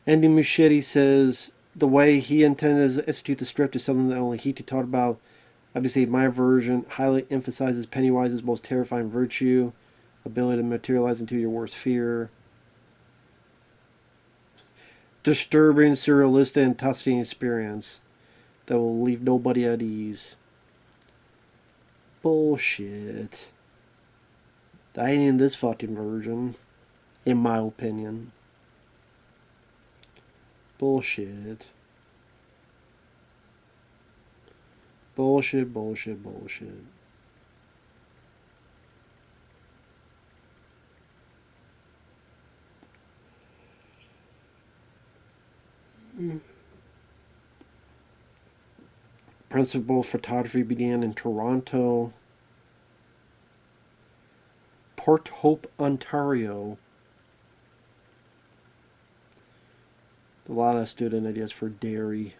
Andy Muschietti says the way he intended to execute the script is something that only he could talk about. I just say my version highly emphasizes Pennywise's most terrifying virtue, ability to materialize into your worst fear. Disturbing, surrealistic, and testing experience that will leave nobody at ease. Bullshit. I ain't in this fucking version, in my opinion. Bullshit. Bullshit, bullshit, bullshit. Principal photography began in Toronto. Port Hope, Ontario. A lot of student ideas for dairy.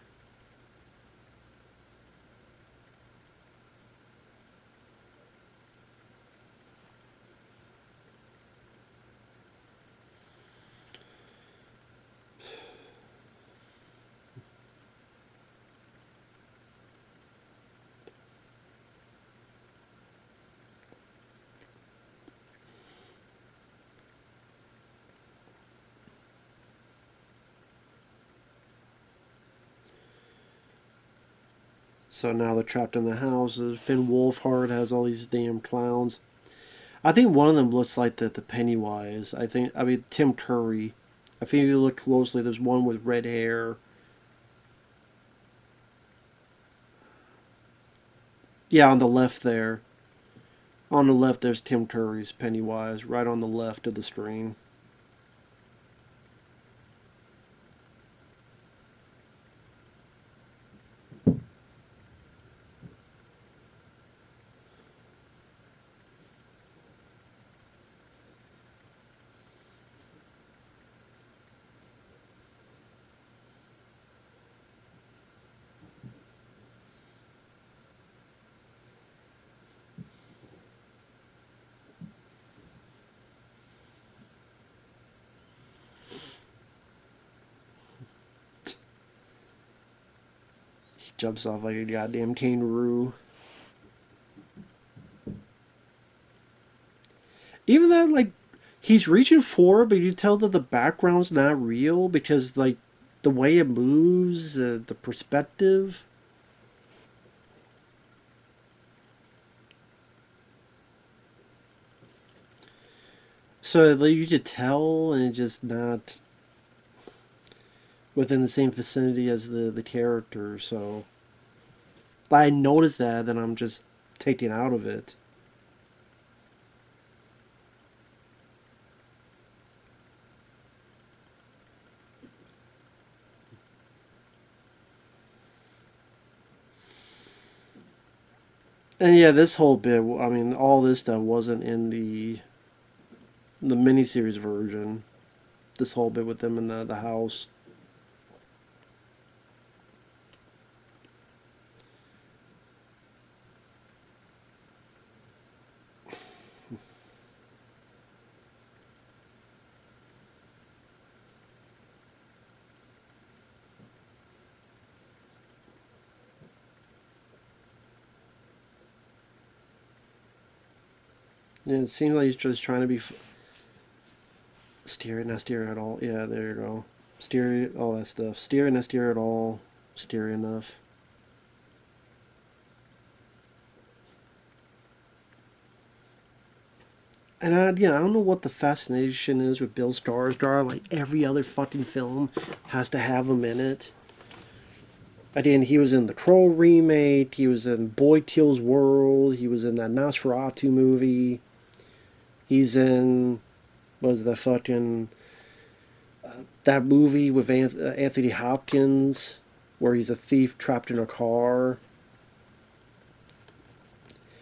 So now they're trapped in the house. Finn Wolfhard has all these damn clowns. I think one of them looks like the Pennywise. I mean, Tim Curry. I think if you look closely, there's one with red hair. Yeah, on the left there. On the left, there's Tim Curry's Pennywise, right on the left of the screen. He jumps off like a goddamn kangaroo. Even that, like, he's reaching for it, but you tell that the background's not real because, like, the way it moves, the perspective. So like, you could tell, and it's just not within the same vicinity as the character. So I notice that, then I'm just taken out of it. And yeah, this whole bit, I mean, all this stuff wasn't in the miniseries version. This whole bit with them in the house. Yeah, it seems like he's just trying to be steer it, not steer at all. Yeah, there you go. Steer it, all that stuff. Steer it, not steer at all. Steer enough. And I don't know what the fascination is with Bill Skarsgård. Like every other fucking film has to have him in it. Again, he was in the Crow remake. He was in Boy Teal's World. He was in that Nosferatu movie. He's in was the fucking that movie with Anthony Hopkins where he's a thief trapped in a car.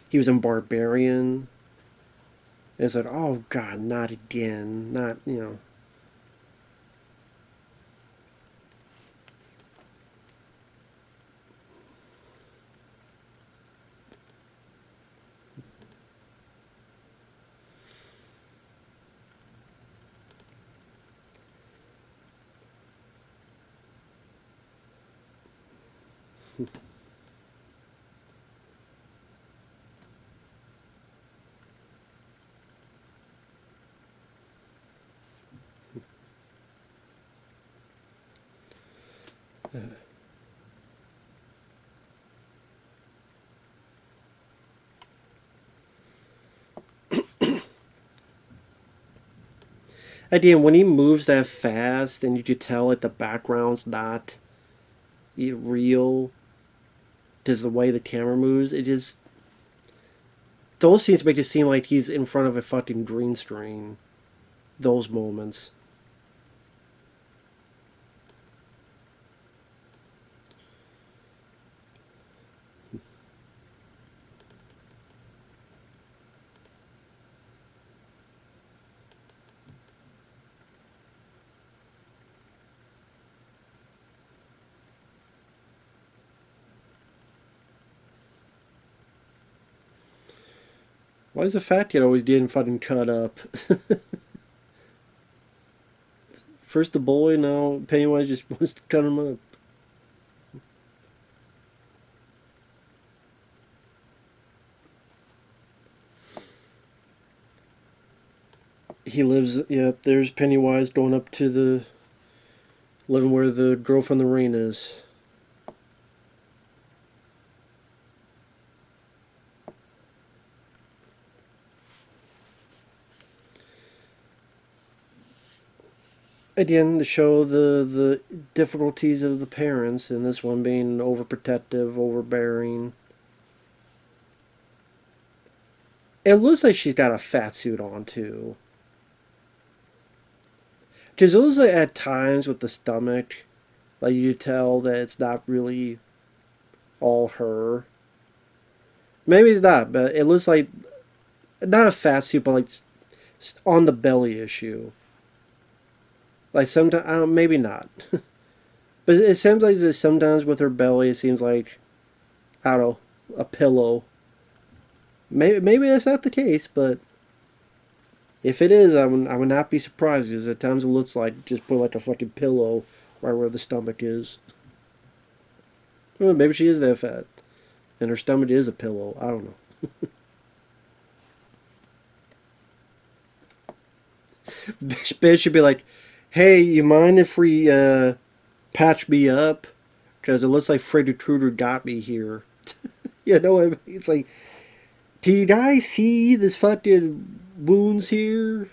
He was in Barbarian. It's like, oh god, not again, not Again, when he moves that fast and you could tell like the background's not real, just the way the camera moves, it just those scenes make it seem like he's in front of a fucking green screen. Those moments. Why is the fat kid always getting fucking cut up? First the boy, now Pennywise just wants to cut him up. He lives, yep, there's Pennywise going up to the living where the girl from the rain is. Again, to show the difficulties of the parents, and this one being overprotective, overbearing. It looks like she's got a fat suit on too. Because it looks like at times with the stomach, like you tell that it's not really all her. Maybe it's not, but it looks like not a fat suit, but like on the belly issue. Like sometimes, maybe not, but it seems like sometimes with her belly, it seems like I don't know, a pillow. Maybe that's not the case, but if it is, I would not be surprised because at times it looks like just put like a fucking pillow right where the stomach is. Well, maybe she is that fat, and her stomach is a pillow. I don't know. Bitch should be like, "Hey, you mind if we patch me up? Because it looks like Freddy Krueger got me here." You know what I mean? It's like, did I see this fucking wounds here?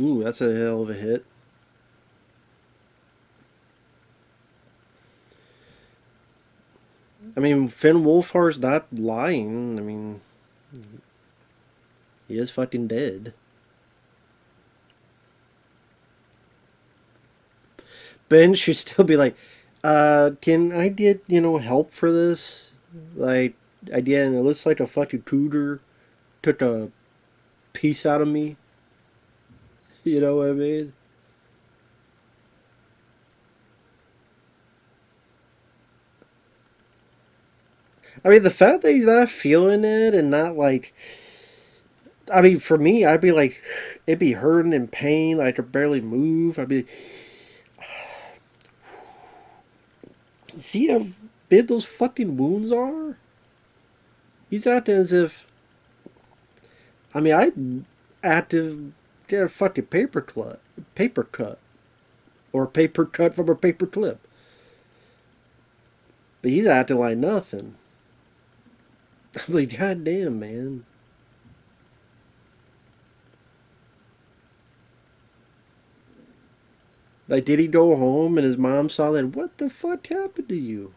Ooh, that's a hell of a hit. I mean, Finn Wolfhard's not lying. I mean, he is fucking dead. Ben should still be like, can I get, help for this? Like, I did, and it looks like a fucking cooter took a piece out of me. You know what I mean? I mean, the fact that he's not feeling it and not like, I mean, for me, I'd be like, it'd be hurting and pain. I could barely move. I'd be, see how big those fucking wounds are? He's acting as if, I mean, I active get a fucking paper cut, or paper cut from a paper clip. But he's acting like nothing. I'm like, God damn, man. Like, did he go home and his mom saw that? What the fuck happened to you?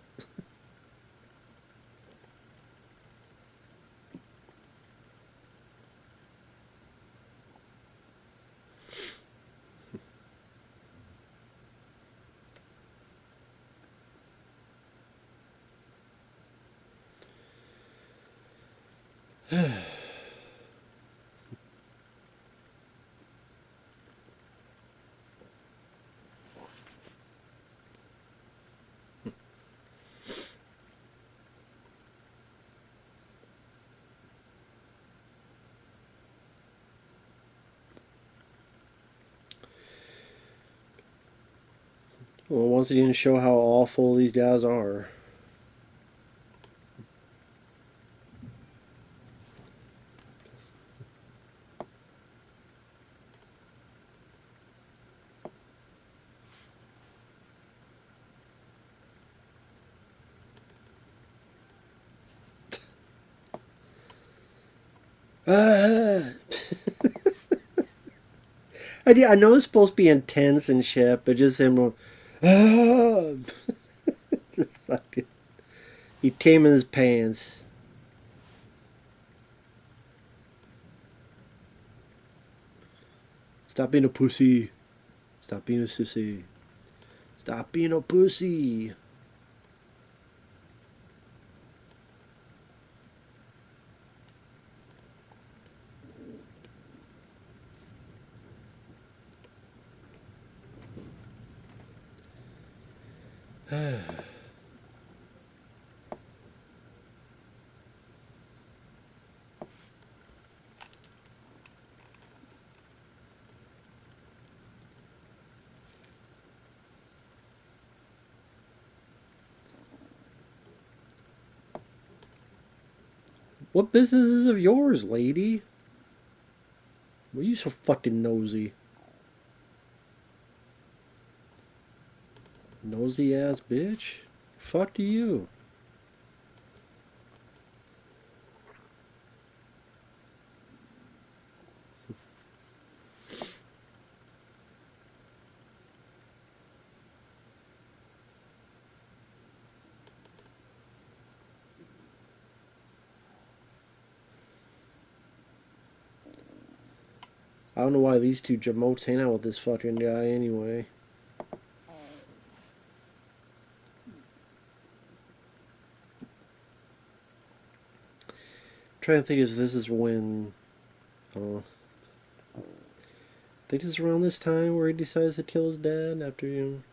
Well, once again, show how awful these guys are. Ah. I know it's supposed to be intense and shit, but just him going, ah. Just fucking, he came in his pants. Stop being a pussy. Stop being a sissy. Stop being a pussy. What business is of yours, lady? Why are you so fucking nosy? Nosy ass bitch. Fuck you. I don't know why these two jamotes hang out with this fucking guy anyway. Trying to think if this is when. I think this is around this time where he decides to kill his dad after you.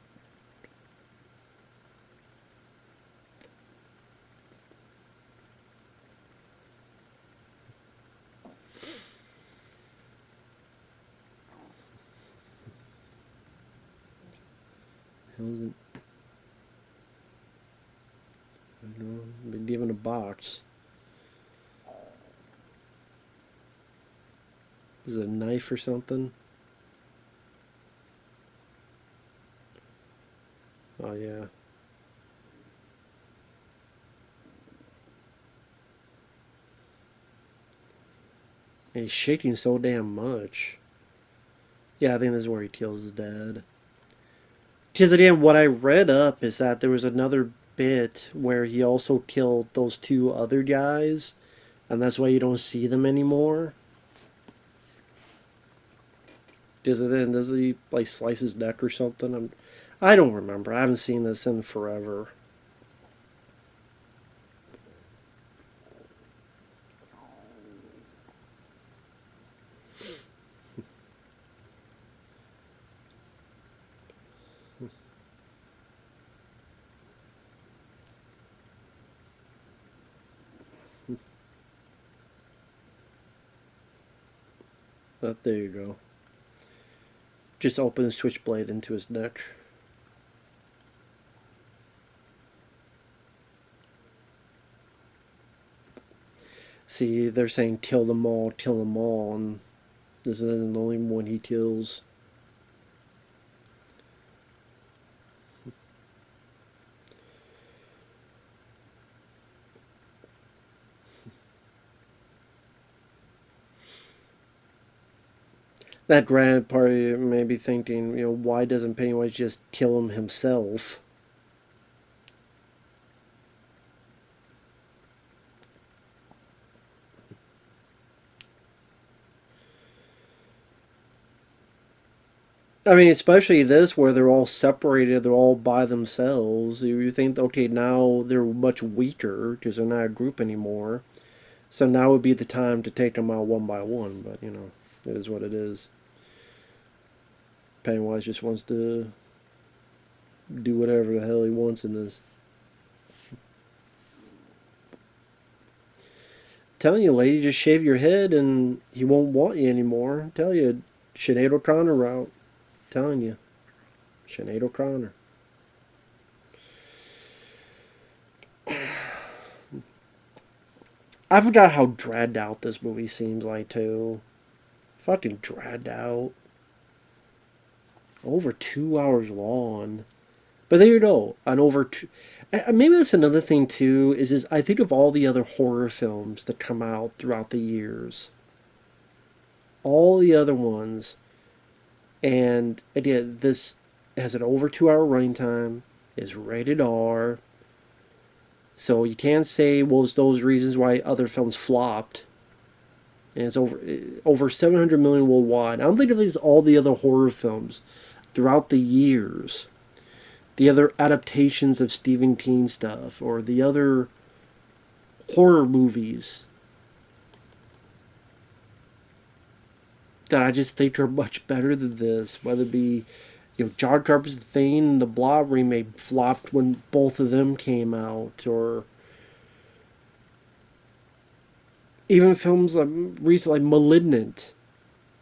Wasn't. I don't know. Been given a box. Is it a knife or something? Oh yeah. And he's shaking so damn much. Yeah, I think this is where he kills his dad. Because again, what I read up is that there was another bit where he also killed those two other guys, and that's why you don't see them anymore. Does he like slice his neck or something? I don't remember. I haven't seen this in forever. But there you go. Just open the switchblade into his neck. See, they're saying kill them all, and this isn't the only one he kills. That grand party may be thinking, why doesn't Pennywise just kill him himself? I mean, especially this where they're all separated, they're all by themselves. You think, okay, now they're much weaker because they're not a group anymore. So now would be the time to take them out one by one, but it is what it is. Pennywise just wants to do whatever the hell he wants in this. Telling you, lady, just shave your head and he won't want you anymore. Tell you, Sinead O'Connor route. Telling you, Sinead O'Connor. I forgot how dragged out this movie seems like too. Fucking dragged out. Over 2 hours long. But there you go. On over two. Maybe that's another thing too. Is I think of all the other horror films that come out throughout the years. All the other ones. And again, this has an over 2 hour running time. Is rated R. So you can't say, well, it's those reasons why other films flopped. And it's over 700 million worldwide. I don't think of these all the other horror films throughout the years. The other adaptations of Stephen King stuff, or the other horror movies that I just think are much better than this. Whether it be, John Carpenter's The Thing and the Blob remake flopped when both of them came out, or even films like recently, like Malignant.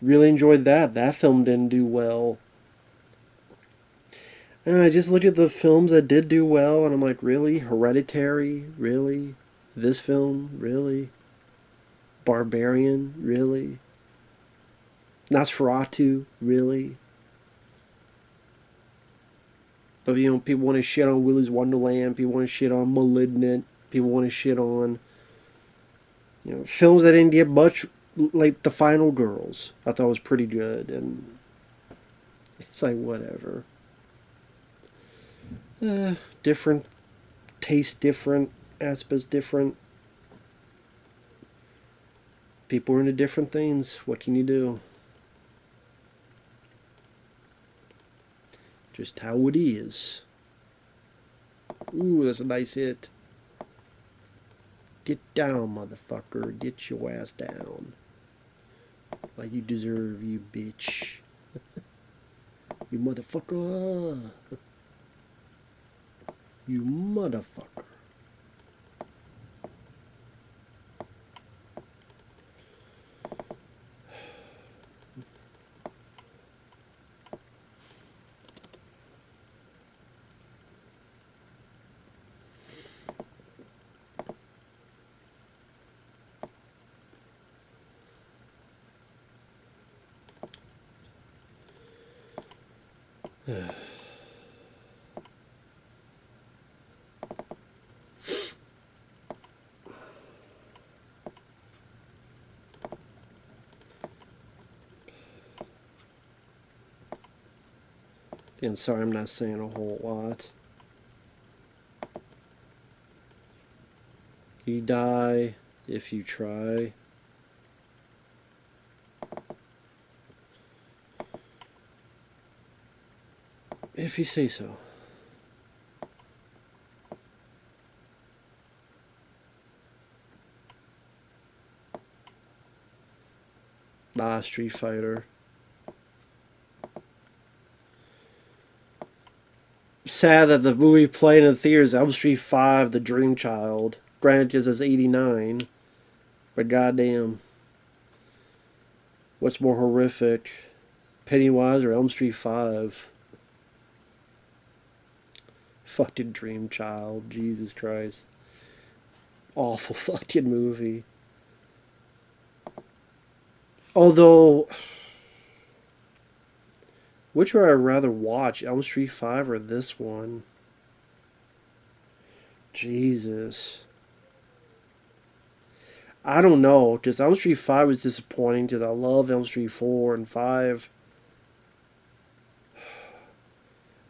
Really enjoyed that. That film didn't do well. And I just look at the films that did do well, and I'm like, really? Hereditary? Really? This film? Really? Barbarian, really? Nosferatu, really? But you know, people want to shit on Willy's Wonderland. People want to shit on *Malignant*. People want to shit on, you know, films that didn't get much, like *The Final Girls*. I thought was pretty good, and it's like whatever. Different taste, different aspects, different. People are into different things. What can you do? Just how it is. Ooh, that's a nice hit. Get down, motherfucker. Get your ass down. Like you deserve, you bitch. You motherfucker. You motherfucker. And sorry, I'm not saying a whole lot. You die if you try. If you say so. Nah, Street Fighter. Sad that the movie playing in the theaters, Elm Street 5, The Dream Child. Granted, it says 89. But goddamn. What's more horrific? Pennywise or Elm Street 5? Fucking Dream Child. Jesus Christ. Awful fucking movie. Although, which would I rather watch? Elm Street 5 or this one? Jesus. I don't know, because Elm Street 5 was disappointing because I love Elm Street 4 and 5.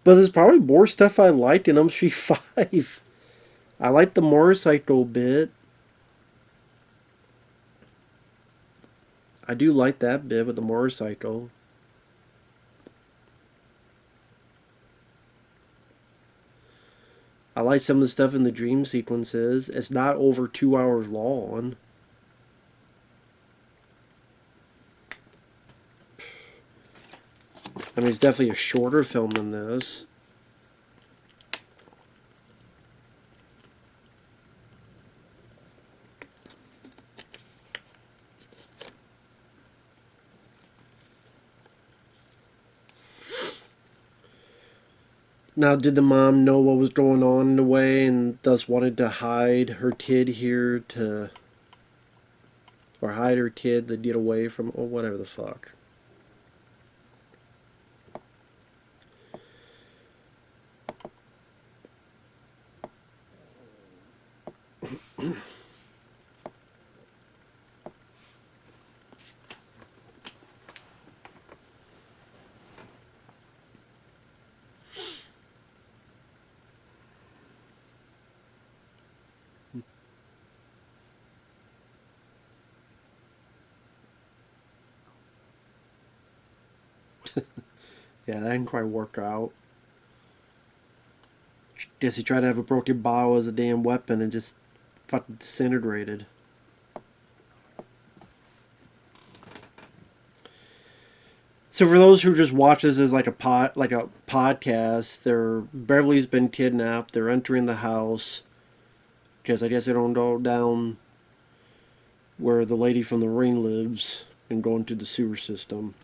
But there's probably more stuff I liked in Elm Street 5. I like the motorcycle bit. I do like that bit with the motorcycle. I like some of the stuff in the dream sequences. It's not over 2 hours long. I mean, it's definitely a shorter film than this. Now, did the mom know what was going on in a way and thus wanted to hide her kid here to... or hide her kid to get away from... or whatever the fuck. Yeah, that didn't quite work out. Guess he tried to have a broken bottle as a damn weapon and just fucking disintegrated. So for those who just watch this as like a podcast, Beverly's been kidnapped. They're entering the house because I guess they don't go down where the lady from the Ring lives and go into the sewer system.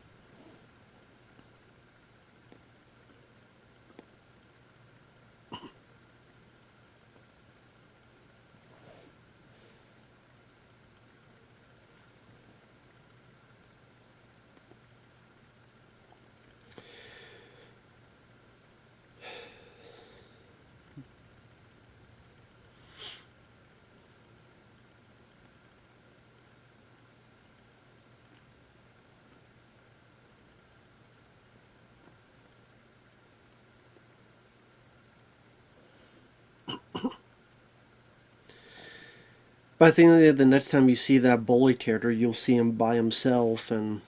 But I think that the next time you see that bully character, you'll see him by himself, and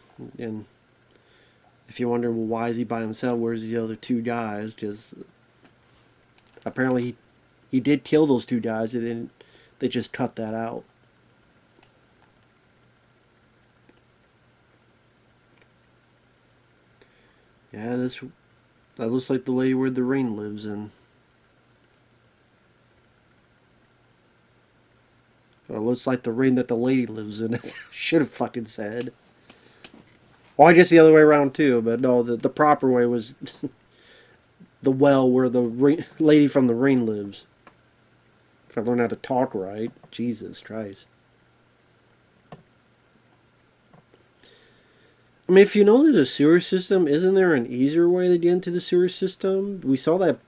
if you're wondering, well, why is he by himself? Where's the other two guys? Because apparently he did kill those two guys, and then they just cut that out. Yeah, that looks like the lady where the rain lives in. Or it looks like the rain that the lady lives in. Should have fucking said. Well, I guess the other way around too, but no, the proper way was the well where the lady from the rain lives. If I learn how to talk right, Jesus Christ. I mean, if you know there's a sewer system, isn't there an easier way to get into the sewer system? We saw that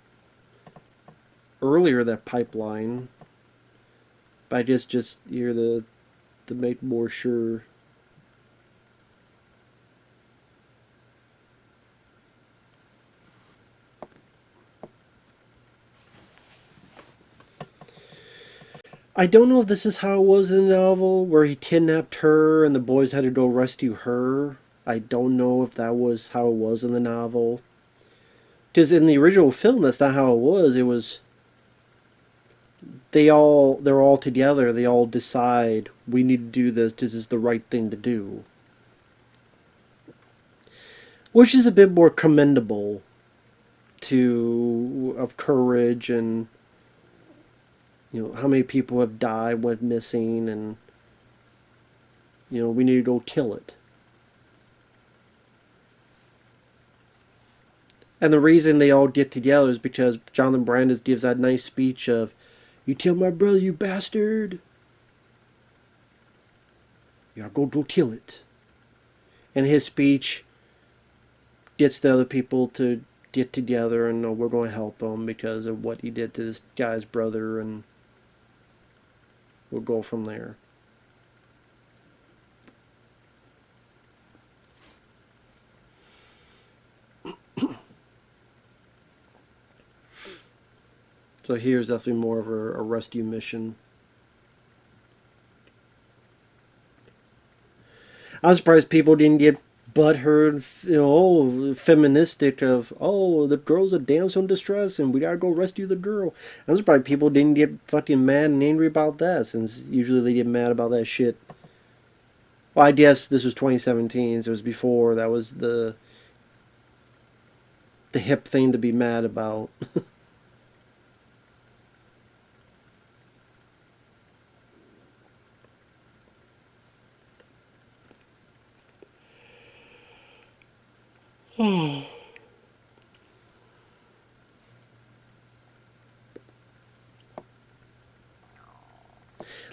earlier, that pipeline. But I just here to make more sure. I don't know if this is how it was in the novel, where he kidnapped her and the boys had to go rescue her. I don't know if that was how it was in the novel. Because in the original film, that's not how it was. It was they're all together. They all decide we need to do this. This is the right thing to do, which is a bit more commendable to of courage and how many people have died, went missing, and we need to go kill it. And the reason they all get together is because Jonathan Brandis gives that nice speech of, "You killed my brother, you bastard. You gotta go kill it." And his speech gets the other people to get together and know we're going to help him because of what he did to this guy's brother, and we'll go from there. So here's definitely more of a rescue mission. I'm surprised people didn't get butthurt, feministic of, the girl's a damsel in distress and we gotta go rescue the girl. I'm surprised people didn't get fucking mad and angry about that, since usually they get mad about that shit. Well, I guess this was 2017, so it was before that was the hip thing to be mad about.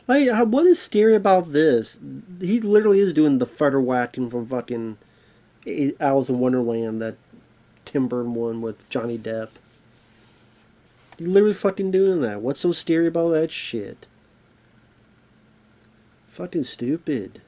Like, what is scary about this? He literally is doing the feather whacking from fucking Alice in Wonderland, that Tim Burton one with Johnny Depp. He's literally fucking doing that. What's so scary about that shit? Fucking stupid.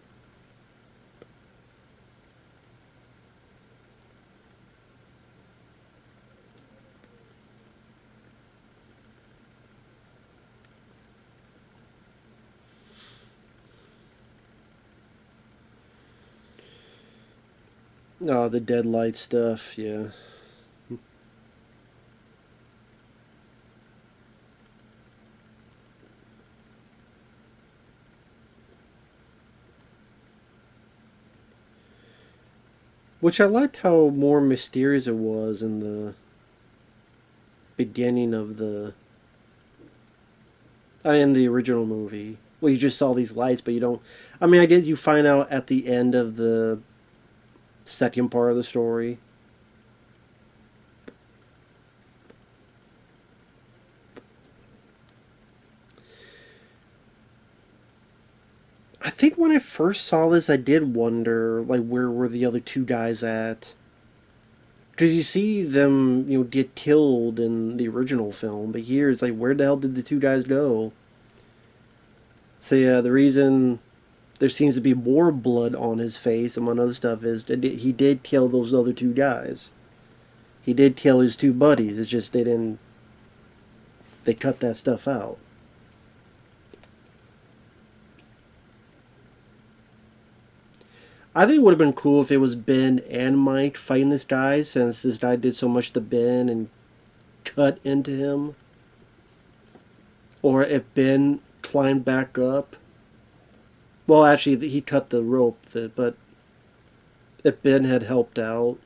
Oh, the deadlight stuff, yeah. Which I liked how more mysterious it was in the beginning of in the original movie. Well, you just saw these lights, but you don't. I mean, I guess you find out at the end of the second part of the story. I think when I first saw this, I did wonder, like, where were the other two guys at? Because you see them, get killed in the original film, but here it's like, where the hell did the two guys go? So yeah, the reason there seems to be more blood on his face, among other stuff, is that he did kill those other two guys. He did kill his two buddies. It's just they cut that stuff out. I think it would have been cool if it was Ben and Mike fighting this guy, since this guy did so much to Ben and cut into him. Or if Ben climbed back up. Well, actually, he cut the rope, but if Ben had helped out.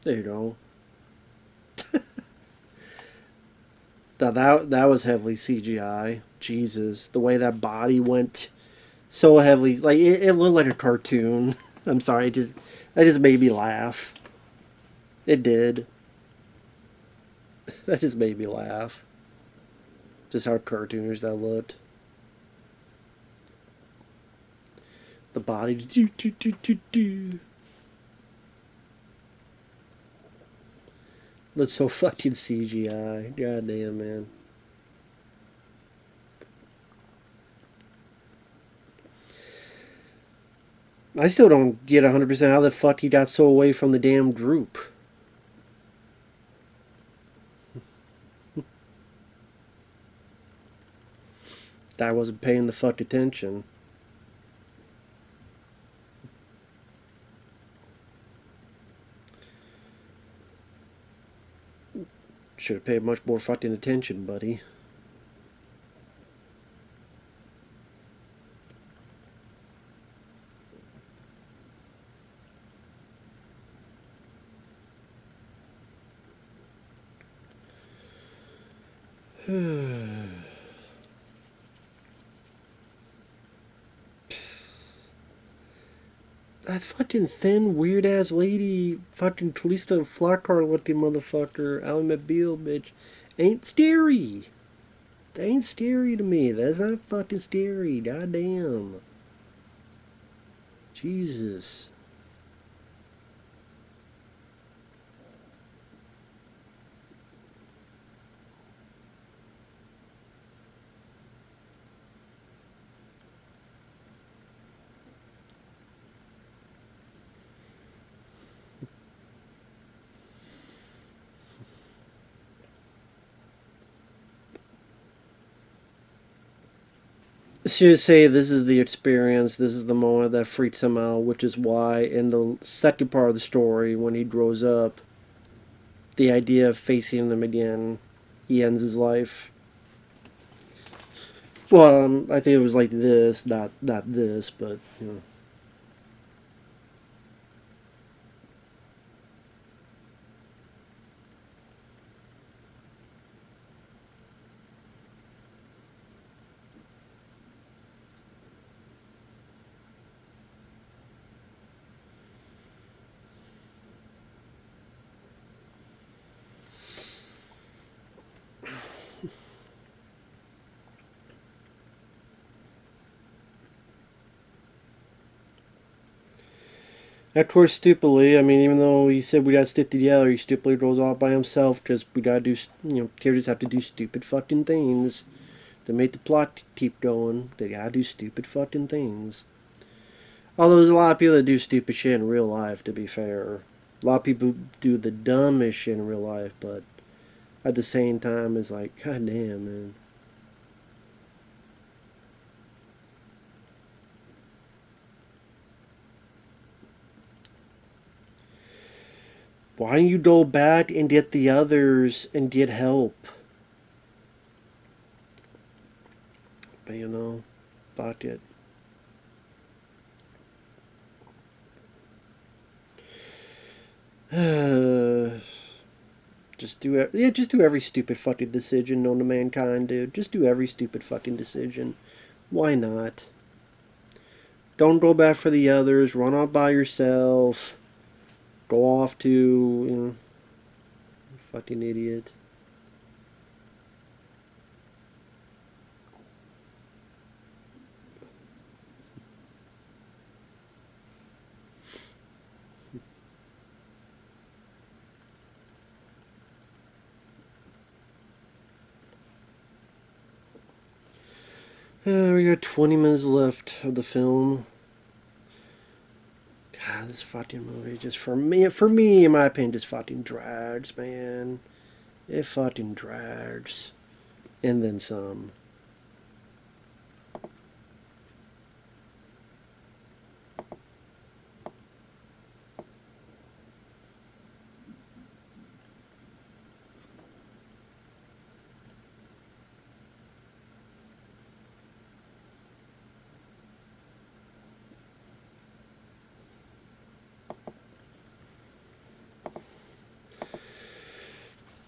There you go. That was heavily CGI. Jesus, the way that body went so heavily, like it looked like a cartoon. I'm sorry, that just made me laugh. It did. That just made me laugh. Just how cartoonish that looked. The body do do do do do. Looks so fucking CGI. God damn, man. I still don't get 100% how the fuck he got so away from the damn group. I wasn't paying the fuck attention. Should have paid much more fucking attention, buddy. That fucking thin, weird ass lady, fucking Kalista Flockhart looking motherfucker, Ally McBeal, bitch, ain't scary. That ain't scary to me. That's not fucking scary. Goddamn. Jesus. Should say this is the experience, this is the moment that freaks him out, which is why in the second part of the story, when he grows up, the idea of facing them again, he ends his life. Well, I think it was like this, not this, but you know. Of course, stupidly, I mean, even though he said we gotta stick together, he stupidly goes off by himself because we gotta do, characters have to do stupid fucking things to make the plot keep going. They gotta do stupid fucking things. Although there's a lot of people that do stupid shit in real life, to be fair. A lot of people do the dumbest shit in real life, but at the same time, it's like, god damn, man. Why don't you go back and get the others and get help? But fuck it. Just do every stupid fucking decision known to mankind, dude. Just do every stupid fucking decision. Why not? Don't go back for the others. Run off by yourself. Go off to, fucking idiot. We got 20 minutes left of the film. God, this fucking movie just for me, in my opinion, just fucking drags, man. It fucking drags, and then some.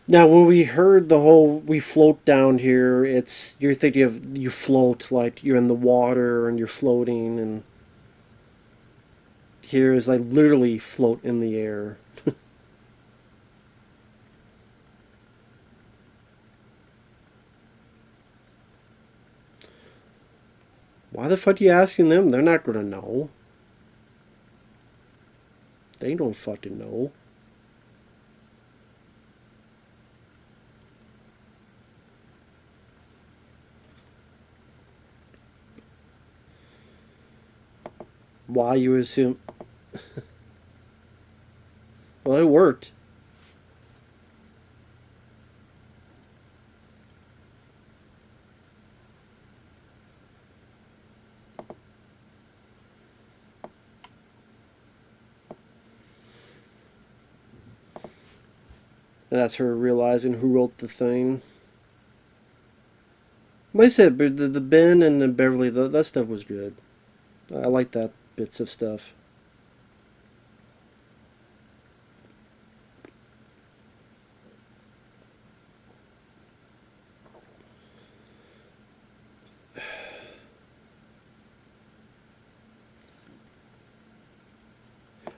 Now, when we heard the whole "we float down here," you're thinking of you float like you're in the water and you're floating, and here is like literally float in the air. Why the fuck are you asking them? They're not gonna know. They don't fucking know. Why you assume? Well, it worked. That's her realizing who wrote the thing. Like I said, but the Ben and the Beverly, that stuff was good. I like that bits of stuff.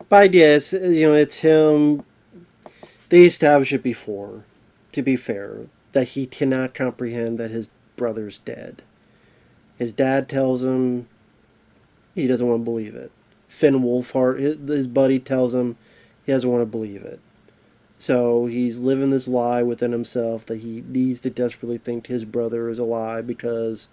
But idea is, it's him. They established it before, to be fair, that he cannot comprehend that his brother's dead. His dad tells him he doesn't want to believe it. Finn Wolfhard, his buddy, tells him he doesn't want to believe it. So he's living this lie within himself that he needs to desperately think his brother is alive because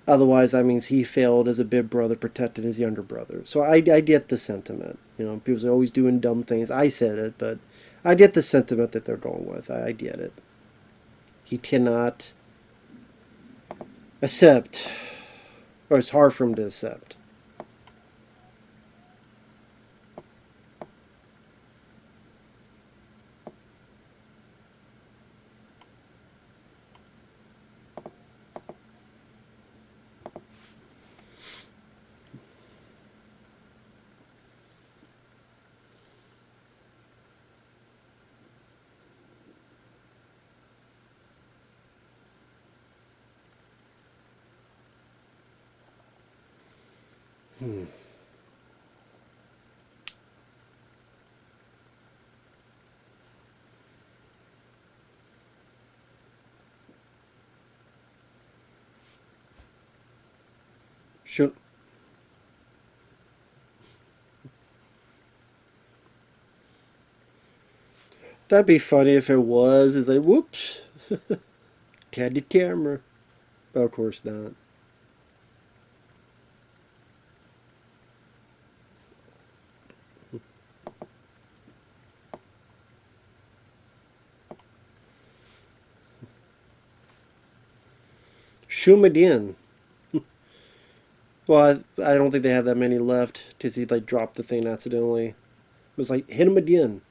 otherwise that means he failed as a big brother protecting his younger brother. So I get the sentiment. People are always doing dumb things. I said it, but I get the sentiment that they're going with. I get it. He cannot accept, or it's hard for him to accept. Should that'd be funny if it was? It's like, whoops, had the camera. But of course not. Shumadian. Well, I don't think they have that many left because he like dropped the thing accidentally. It was like hit him again.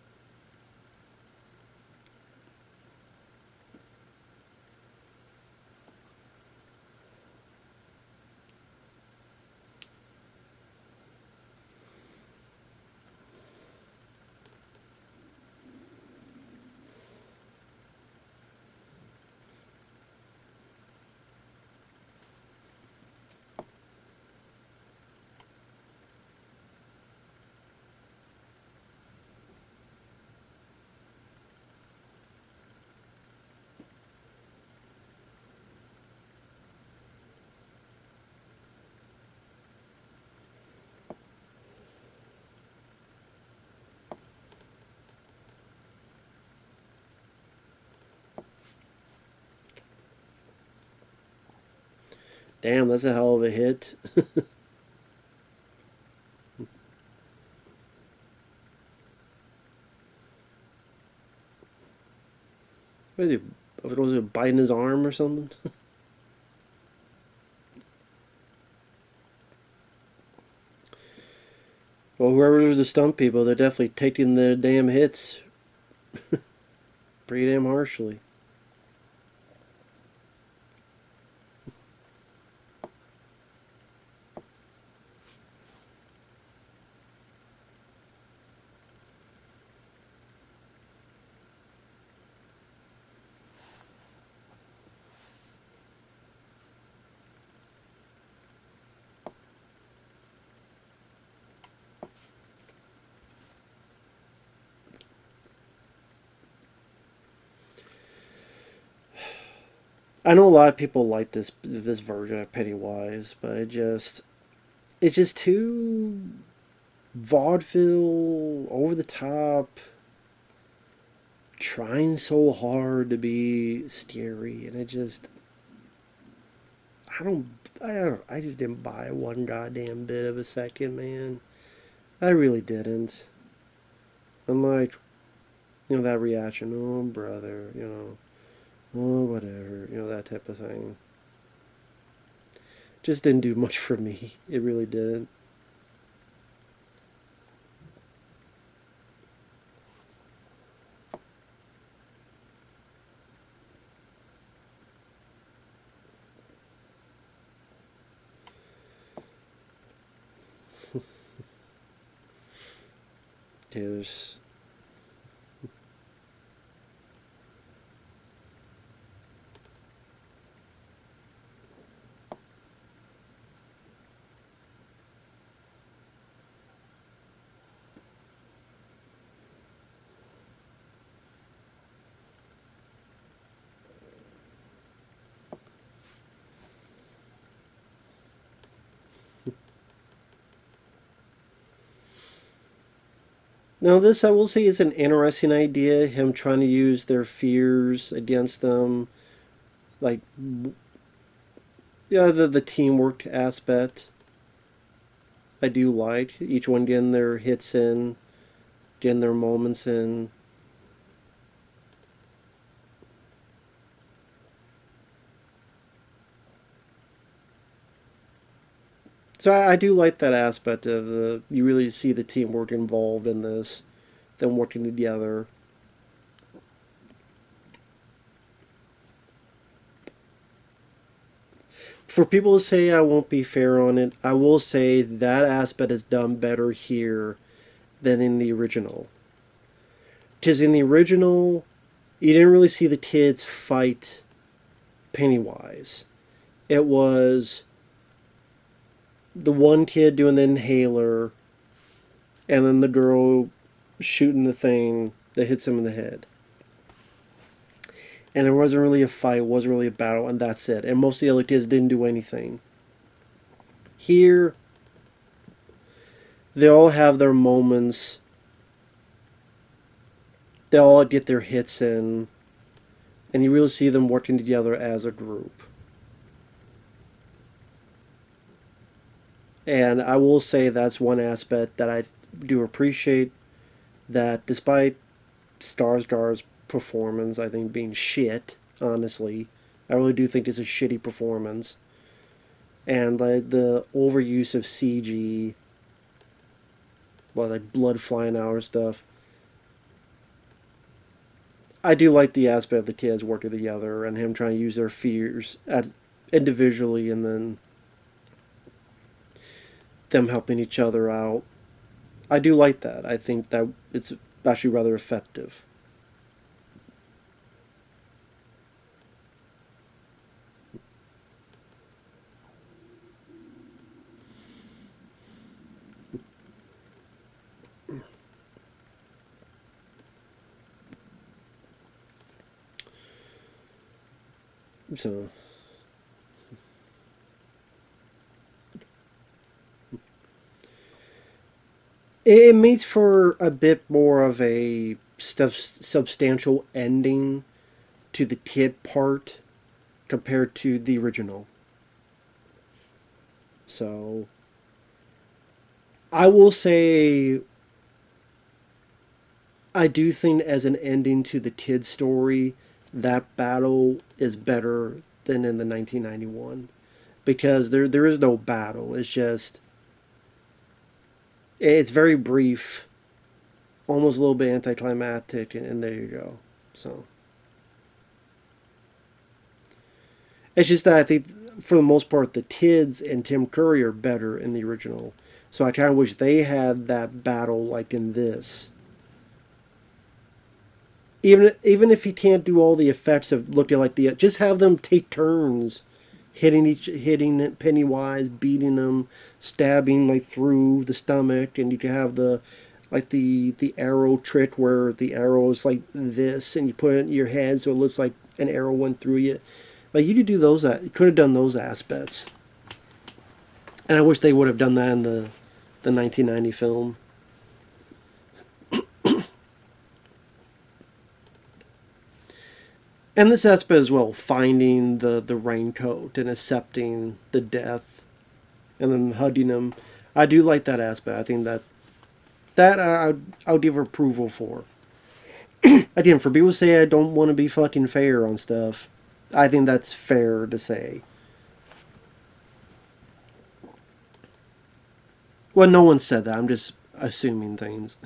Damn, that's a hell of a hit. Was it biting his arm or something? Well, whoever was the stunt people, they're definitely taking the damn hits pretty damn harshly. I know a lot of people like this version of Pennywise, but it's just too vaudeville, over the top, trying so hard to be scary, and I just didn't buy one goddamn bit of a second, man. I really didn't. I'm like, that reaction, oh brother, oh whatever, that type of thing. Just didn't do much for me. It really didn't. Yeah, there's Now, this I will say is an interesting idea. Him trying to use their fears against them, like yeah, the teamwork aspect. I do like each one getting their hits in, getting their moments in. So I do like that aspect of the you really see the teamwork involved in this, them working together. For people to say I won't be fair on it, I will say that aspect is done better here than in the original. Because in the original, you didn't really see the kids fight Pennywise. It was the one kid doing the inhaler, and then the girl shooting the thing that hits him in the head. And it wasn't really a fight, it wasn't really a battle, and that's it. And most of the other kids didn't do anything. Here, they all have their moments. They all get their hits in, and you really see them working together as a group. And I will say that's one aspect that I do appreciate, that despite Skarsgård's performance, I think, being shit, honestly, I really do think it's a shitty performance. And like the overuse of CG, well, like blood flying out or stuff. I do like the aspect of the kids working together and him trying to use their fears as individually and then them helping each other out. I do like that. I think that it's actually rather effective. So it makes for a bit more of a substantial ending to the kid part compared to the original. So I will say I do think as an ending to the kid story, that battle is better than in the 1991 because there is no battle. It's just it's very brief, almost a little bit anticlimactic, and there you go. So it's just that I think for the most part the kids and Tim Curry are better in the original. So I kind of wish they had that battle like in this. Even if he can't do all the effects of looking like the, just have them take turns hitting Pennywise, beating them, stabbing like through the stomach, and you can have the like the arrow trick where the arrow is like this, and you put it in your head so it looks like an arrow went through you. Like you could do those. You could have done those aspects, and I wish they would have done that in the 1990 film. And this aspect as well, finding the raincoat and accepting the death, and then hugging him. I do like that aspect. I think that I would give approval for. Again, for people who say I don't want to be fucking fair on stuff, I think that's fair to say. Well, no one said that. I'm just assuming things.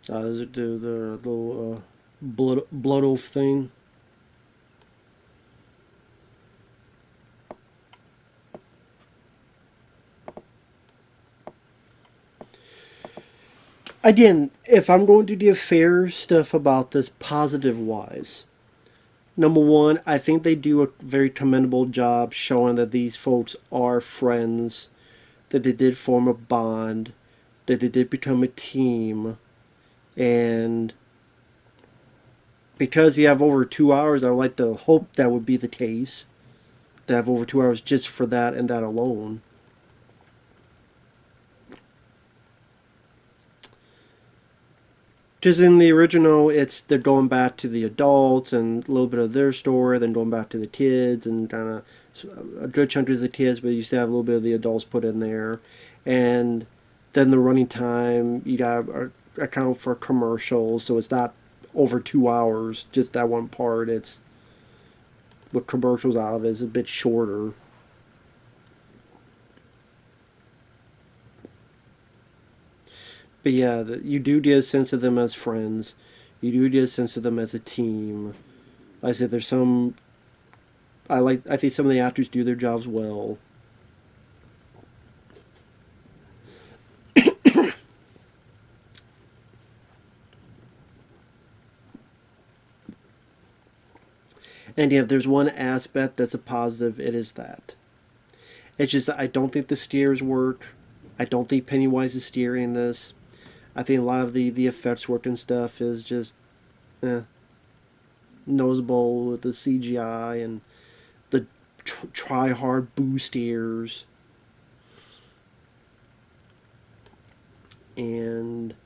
Does it do the little blood oath thing? Again, if I'm going to give fair stuff about this positive wise, number one, I think they do a very commendable job showing that these folks are friends, that they did form a bond, that they did become a team, and because you have over 2 hours, I would like to hope that would be the case. To have over 2 hours just for that and that alone. Because in the original, they're going back to the adults and a little bit of their story, then going back to the kids and kind of a good chunk of the kids, but you still have a little bit of the adults put in there, and then the running time you got to account for commercials, so it's not over 2 hours, just that one part. It's with commercials out of it is a bit shorter. But yeah, you do get a sense of them as friends. You do get a sense of them as a team. Like I said, there's some. I think some of the actors do their jobs well. And yeah, if there's one aspect that's a positive, it is that. It's just that I don't think the steers work. I don't think Pennywise is steering this. I think a lot of the effects work and stuff is just eh, noticeable with the CGI and the try hard boo steers. And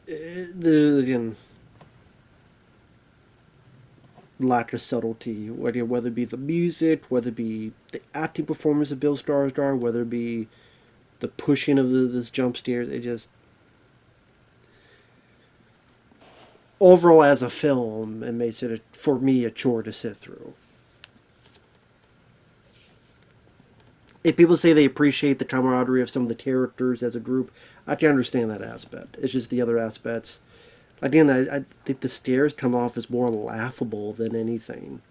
again, lack of subtlety, whether it be the music, whether it be the acting performance of Bill Skarsgård, whether it be the pushing of this jump stairs, it just overall as a film, it makes it for me a chore to sit through. If people say they appreciate the camaraderie of some of the characters as a group, I can understand that aspect. It's just the other aspects Again, I think the scares come off as more laughable than anything.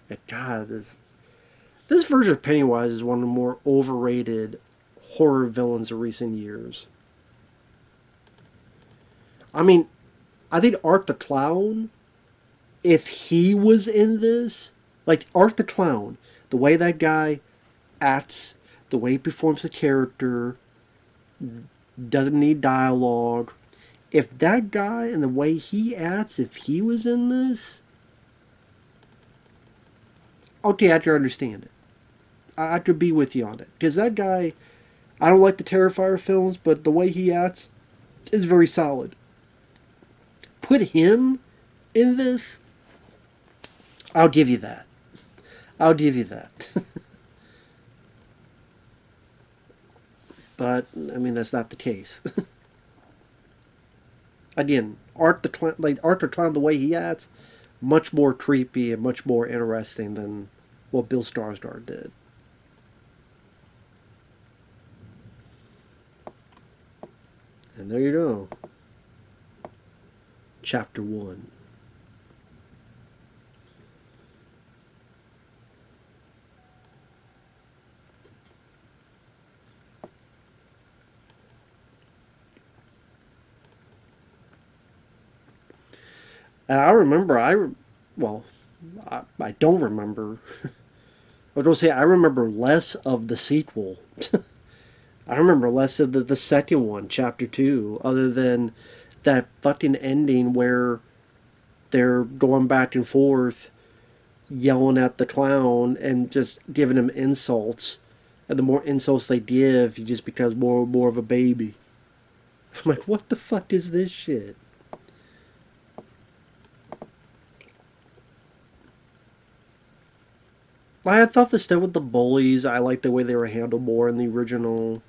And God, this version of Pennywise is one of the more overrated horror villains of recent years. I mean, I think Art the Clown, if he was in this, like Art the Clown, the way that guy acts, the way he performs the character, doesn't need dialogue. If that guy and the way he acts, if he was in this, okay, I can understand it. I could be with you on it. Because that guy, I don't like the Terrifier films, but the way he acts is very solid. Put him in this, I'll give you that. I'll give you that. But, I mean, that's not the case. Again, Art the Clown, the way he acts, much more creepy and much more interesting than what Bill Skarsgård did. And there you go. Chapter 1. And I remember, I don't remember. I was going to say, I remember less of the sequel. I remember less of the second one, Chapter 2, other than that fucking ending where they're going back and forth, yelling at the clown and just giving him insults. And the more insults they give, he just becomes more and more of a baby. I'm like, what the fuck is this shit? I thought the stuff with the bullies, I liked the way they were handled more in the original.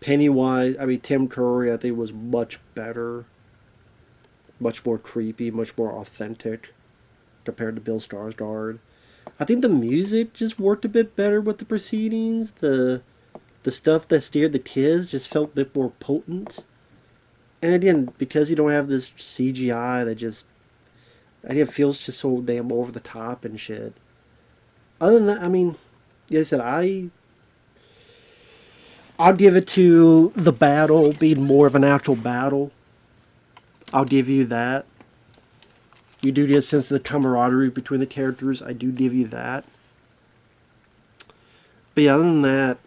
Pennywise, I mean, Tim Curry, I think was much better. Much more creepy, much more authentic compared to Bill Skarsgård. I think the music just worked a bit better with the proceedings. The stuff that scared the kids just felt a bit more potent. And again, because you don't have this CGI that just, it feels just so damn over the top and shit. Other than that, I mean, like I said, I'll give it to the battle being more of an actual battle. I'll give you that. You do get a sense of the camaraderie between the characters. I do give you that. But yeah, other than that,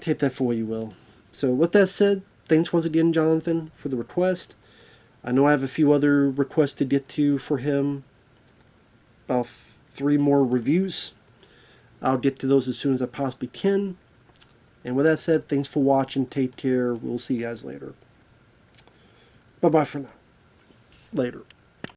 take that for what you will. So with that said, thanks once again, Jonathan, for the request. I know I have a few other requests to get to for him. About 3 more reviews. I'll get to those as soon as I possibly can. And with that said, thanks for watching. Take care. We'll see you guys later. Bye-bye for now. Later.